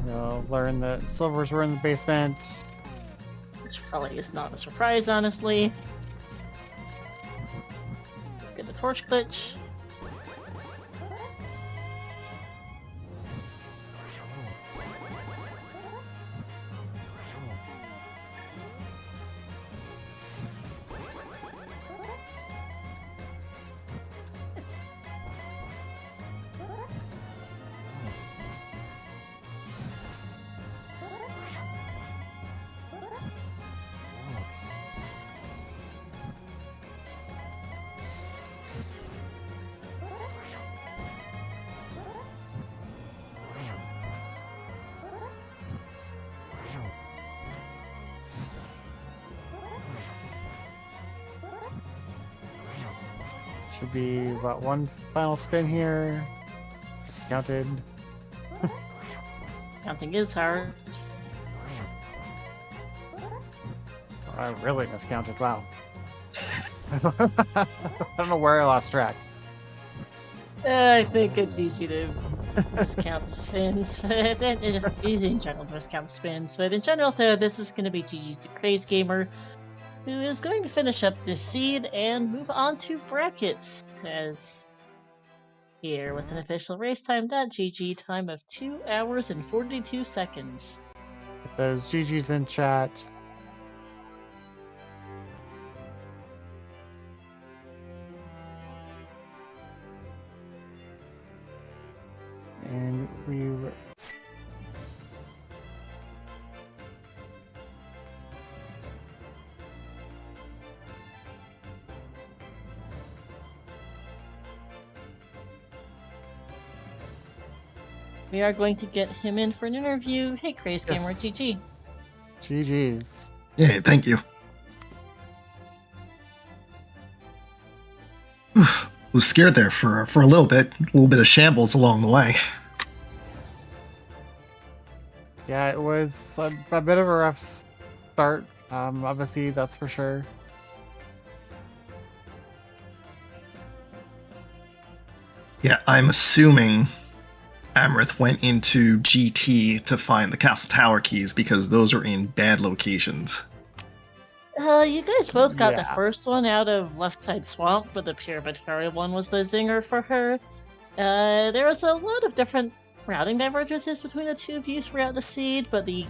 We'll learn that silvers were in the basement. Which probably is not a surprise, honestly. Let's get the torch glitch. Should be about 1 final spin here. Discounted. Counting is hard. I really miscounted. Wow. I don't know where I lost track. I think it's easy to miscount the spins, but it's just easy in general to miscount the spins. But in general, though, this is going to be GG's the CrazdGamer, who is going to finish up this seed and move on to brackets, as here with an official racetime.gg time of 2 hours and 42 seconds. Get those GG's in chat. And we are going to get him in for an interview. Hey, CrazdGamer, Yes. GG. GG's. Yeah, thank you. Was scared there for a little bit of shambles along the way. Yeah, it was a bit of a rough start. Obviously, that's for sure. Yeah, I'm assuming Amarith went into GT to find the Castle Tower keys because those are in bad locations. You guys both got the Yeah. first one out of Left Side Swamp, but the Pyramid Fairy one was the zinger for her. There was a lot of different routing divergences between the two of you throughout the seed, but the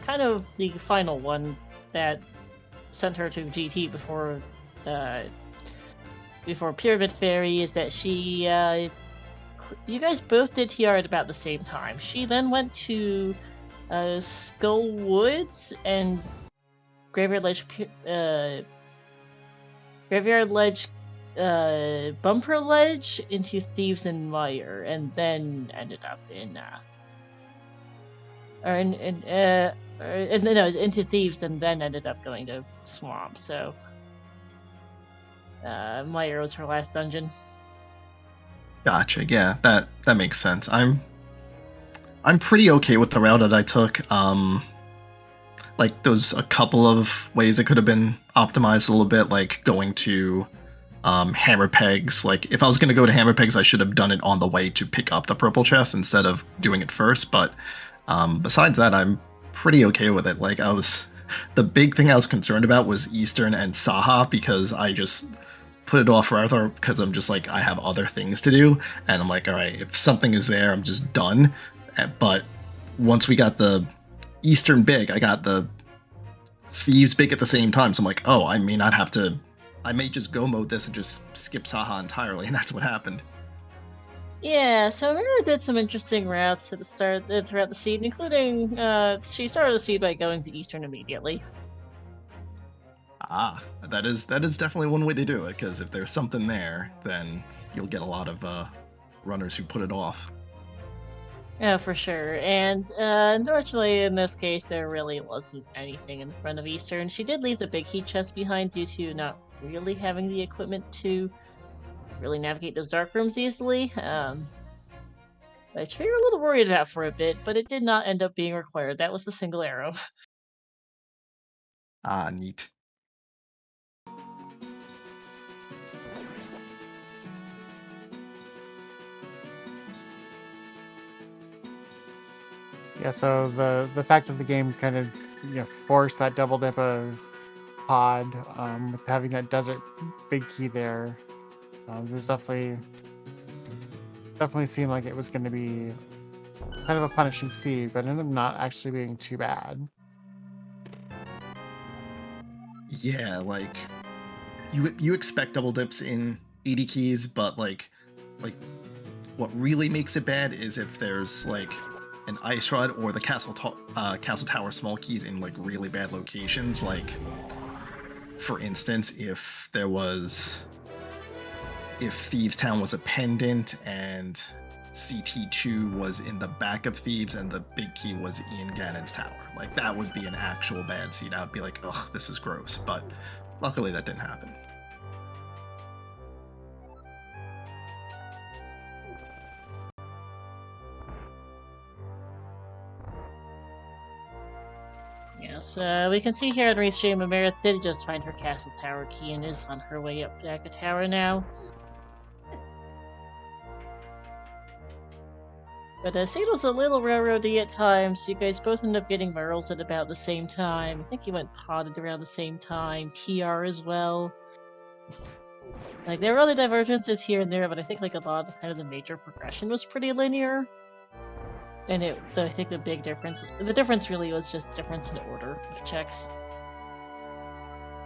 final one that sent her to GT before Pyramid Fairy is that she you guys both did TR at about the same time. She then went to Skull Woods and Graveyard Ledge, Bumper Ledge into Thieves and Mire, and then ended up in into Thieves, and then ended up going to Swamp. So Mire was her last dungeon. Gotcha. Yeah, that makes sense. I'm pretty okay with the route that I took. Like, there's a couple of ways it could have been optimized a little bit, like going to hammer pegs. Like, if I was going to go to hammer pegs, I should have done it on the way to pick up the purple chest instead of doing it first. But besides that, I'm pretty okay with it. Like, the big thing I was concerned about was Eastern and Saha, because I just put it off forever because I'm just like, I have other things to do. And I'm like, all right, if something is there, I'm just done. But once we got the Eastern big, I got the Thieves big at the same time. So I'm like, oh, I may just go mode this and just skip Saha entirely. And that's what happened. Yeah, so Mira did some interesting routes at the start throughout the seed, including she started the seed by going to Eastern immediately. Ah, that is definitely one way to do it, because if there's something there, then you'll get a lot of runners who put it off. Yeah, for sure. And unfortunately, in this case, there really wasn't anything in the front of Eastern. She did leave the big heat chest behind due to not really having the equipment to really navigate those dark rooms easily. Which we were a little worried about for a bit, but it did not end up being required. That was the single arrow. Ah, neat. Yeah, so the fact that the game kind of forced that double dip of pod with having that desert big key there, there's definitely seemed like it was going to be kind of a punishing seed, but ended up not actually being too bad. Yeah, like you expect double dips in 80 keys, but like what really makes it bad is if there's like an ice rod or the castle tower small keys in like really bad locations. Like, for instance, if Thieves Town was a pendant and CT2 was in the back of Thieves and the big key was in Ganon's tower, like that would be an actual bad seed. I would be like, ugh, this is gross. But luckily that didn't happen. Yes, we can see here on Restream, Amarith did just find her castle tower key and is on her way up Dagger Tower now. But Seed was a little railroady at times. You guys both ended up getting Merles at about the same time. I think you went potted around the same time. TR as well. Like, there were other divergences here and there, but I think like a lot of kind of the major progression was pretty linear. And I think the difference really was just difference in order of checks.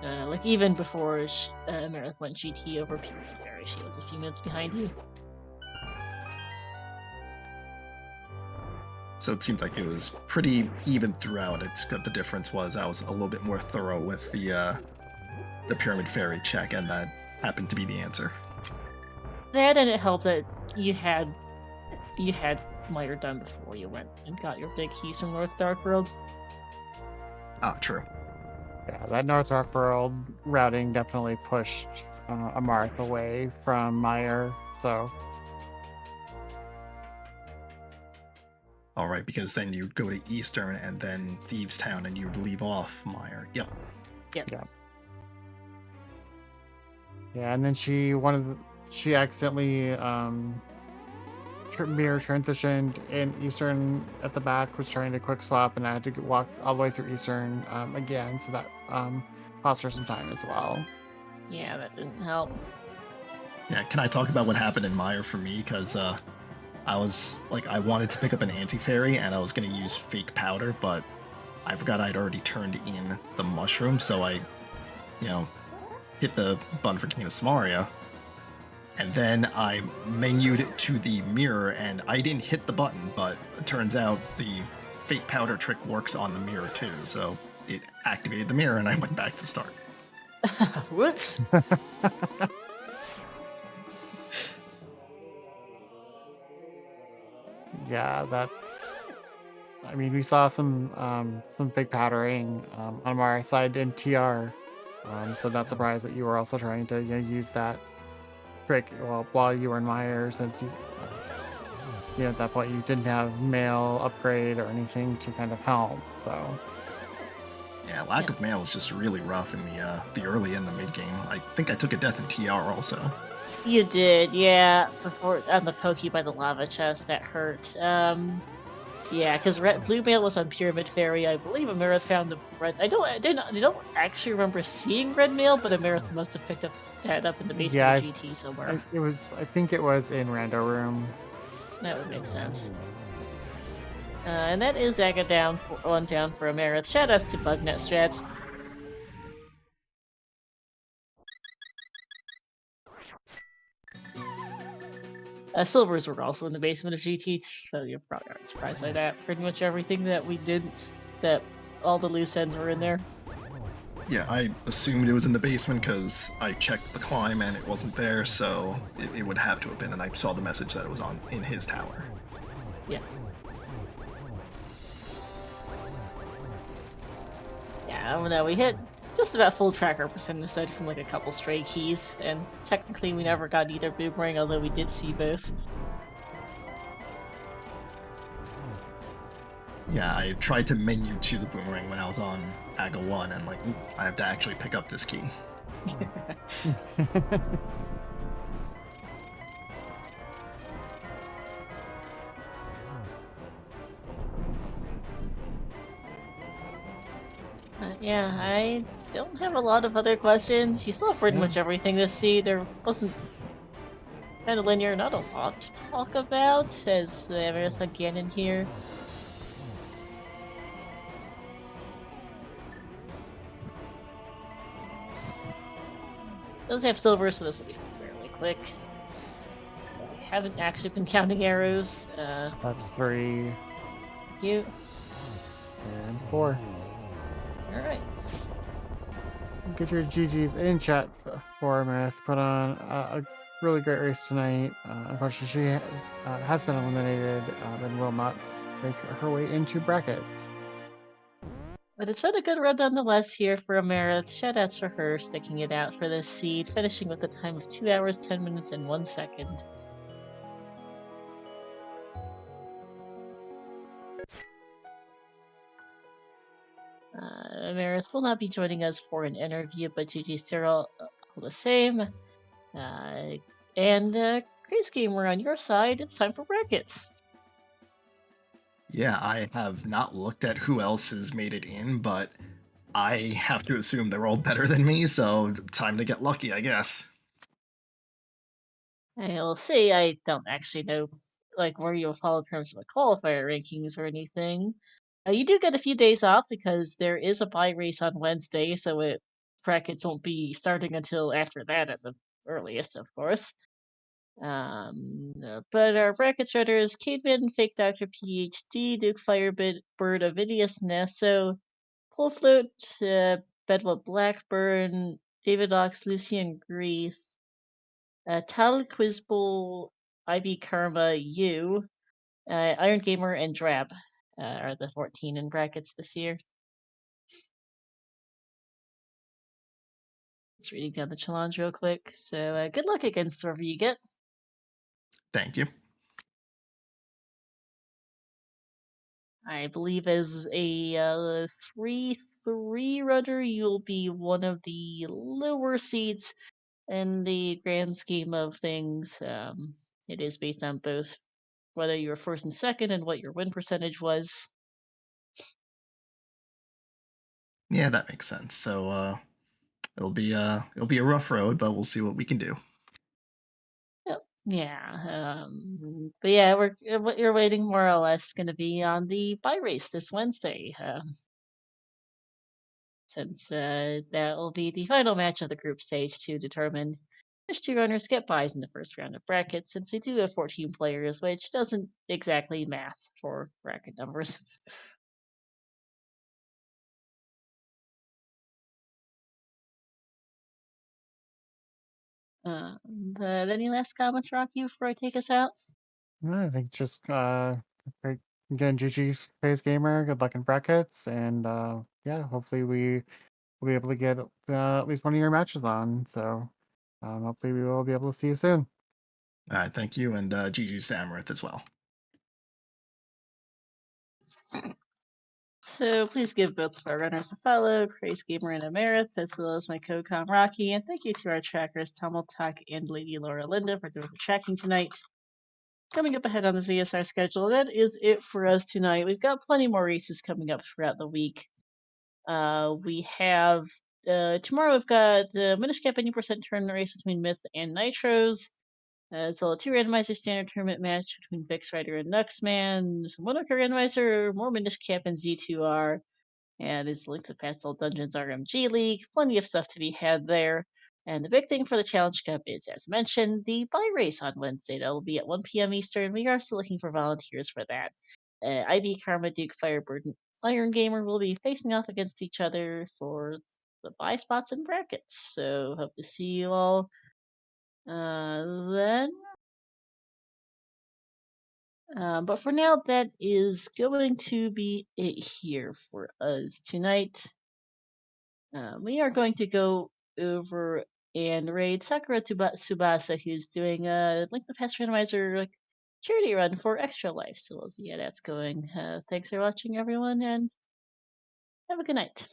Like even before Amarith went GT over Pyramid Fairy, she was a few minutes behind you. So it seemed like it was pretty even throughout. It's the difference was I was a little bit more thorough with the Pyramid Fairy check, and that happened to be the answer. That, and it helped that you had Meyer done before you went and got your big keys from North Dark World. Ah, true. Yeah, that North Dark World routing definitely pushed Amarth away from Meyer, so. All right, because then you'd go to Eastern and then Thieves Town, and you'd leave off Meyer. Yep. Yep. Yeah. Yeah, and then she accidentally mirror transitioned in Eastern at the back, was trying to quick swap, and I had to walk all the way through Eastern again, so that cost her some time as well. Yeah, that didn't help. Yeah, can I talk about what happened in Meyer for me? Because I was like, I wanted to pick up an anti-fairy, and I was going to use fake powder, but I forgot I'd already turned in the mushroom, so I, hit the button for King of Samaria, and then I menued to the mirror, and I didn't hit the button, but it turns out the fake powder trick works on the mirror too, so it activated the mirror, and I went back to start. Whoops. Yeah, I mean, we saw some fake powdering on our side in TR, so not surprised that you were also trying to use that trick while you were in Meyer, since you at that point you didn't have mail upgrade or anything to kind of help. So yeah, lack of mail was just really rough in the early and the mid game. I think I took a death in TR also. You did, yeah. Before on the pokey by the lava chest, that hurt. Yeah, because blue mail was on Pyramid Fairy. I believe Amarith found the red. I don't actually remember seeing red mail, but Amarith must have picked that up in the basement of GT somewhere. I think it was in Rando Room. That would make sense. And that is Aga down for Amarith. Shoutouts to Bugnet Strats. Silvers were also in the basement of GT, so you're probably not surprised by that. Pretty much everything that we did, that all the loose ends were in there. Yeah, I assumed it was in the basement because I checked the climb and it wasn't there, so it would have to have been, and I saw the message that it was in his tower. Yeah. Yeah, well, we hit just about full tracker percent aside from like a couple stray keys, and technically we never got either boomerang, although we did see both. Yeah, I tried to menu to the boomerang when I was on AGA 1, and like, I have to actually pick up this key. Yeah, I don't have a lot of other questions. You saw pretty much everything to see. There wasn't kind of linear, not a lot to talk about, as there's again in here. Does have silver, so this will be fairly quick. I haven't actually been counting arrows. That's 3 Thank you. and 4. Alright. Get your GGs in chat for Amarith. Put on a really great race tonight. Unfortunately, she has been eliminated and will not make her way into brackets. But it's been a good run nonetheless here for Amarith. Shoutouts for her sticking it out for this seed, finishing with a time of 2 hours, 10 minutes, and 1 second. Amarith will not be joining us for an interview, but GG's to her all the same. CrazdGamer, on your side, it's time for brackets. Yeah, I have not looked at who else has made it in, but I have to assume they're all better than me, so time to get lucky, I guess. I'll see. I don't actually know like where you'll fall in terms of the qualifier rankings or anything. You do get a few days off because there is a bye race on Wednesday, so brackets won't be starting until after that at the earliest, of course. But our brackets runners: Cademan, Fake Doctor PhD, Duke Firebird, Avidius Nasso, Pullfloat, Bedwell Blackburn, David Ox, Lucian Grief, Tal Quizbowl, IB Karma, you, Iron Gamer, and Drab are the 14 in brackets this year. Just reading down the challenge real quick. So good luck against whoever you get. Thank you. I believe as a 3-3 runner, you'll be one of the lower seeds in the grand scheme of things. It is based on both whether you were first and second and what your win percentage was. Yeah, that makes sense. So it'll be a rough road, but we'll see what we can do. Yeah, but yeah, what you're waiting more or less going to be on the bye race this Wednesday, since that will be the final match of the group stage to determine which two runners get buys in the first round of brackets. Since we do have 14 players, which doesn't exactly math for bracket numbers. But any last comments, Rocky, before I take us out? I think just great. Again, GG's CrazdGamer. Good luck in brackets, and yeah, hopefully we will be able to get at least one of your matches on. So hopefully we will be able to see you soon. All right, thank you, and GG's to Amarith as well. So please give both of our runners a follow, CrazdGamer and Amarith, as well as my co-com Rocky, and thank you to our trackers Tummeltuck and Lady Laura Linda for doing the tracking tonight. Coming up ahead on the ZSR schedule, that is it for us tonight. We've got plenty more races coming up throughout the week. We have tomorrow we've got Minish Cap 80% tournament race between Myth and Nitros. Zelda 2 randomizer standard tournament match between Vix Rider and Nuxman. Monoka randomizer, more Minish Cap and Z2R. And is linked to Pastel Dungeons RMG League. Plenty of stuff to be had there. And the big thing for the Challenge Cup is, as mentioned, the buy race on Wednesday. That will be at 1 p.m. Eastern. We are still looking for volunteers for that. Ivy, Karma, Duke, Firebird, and Iron Gamer will be facing off against each other for the buy spots and brackets. So hope to see you all then. But for now, that is going to be it here for us tonight. We are going to go over and raid Sakura Tsubasa, who's doing a Link the Past Randomizer charity run for Extra Life. So we'll see how that's going. Thanks for watching, everyone, and have a good night.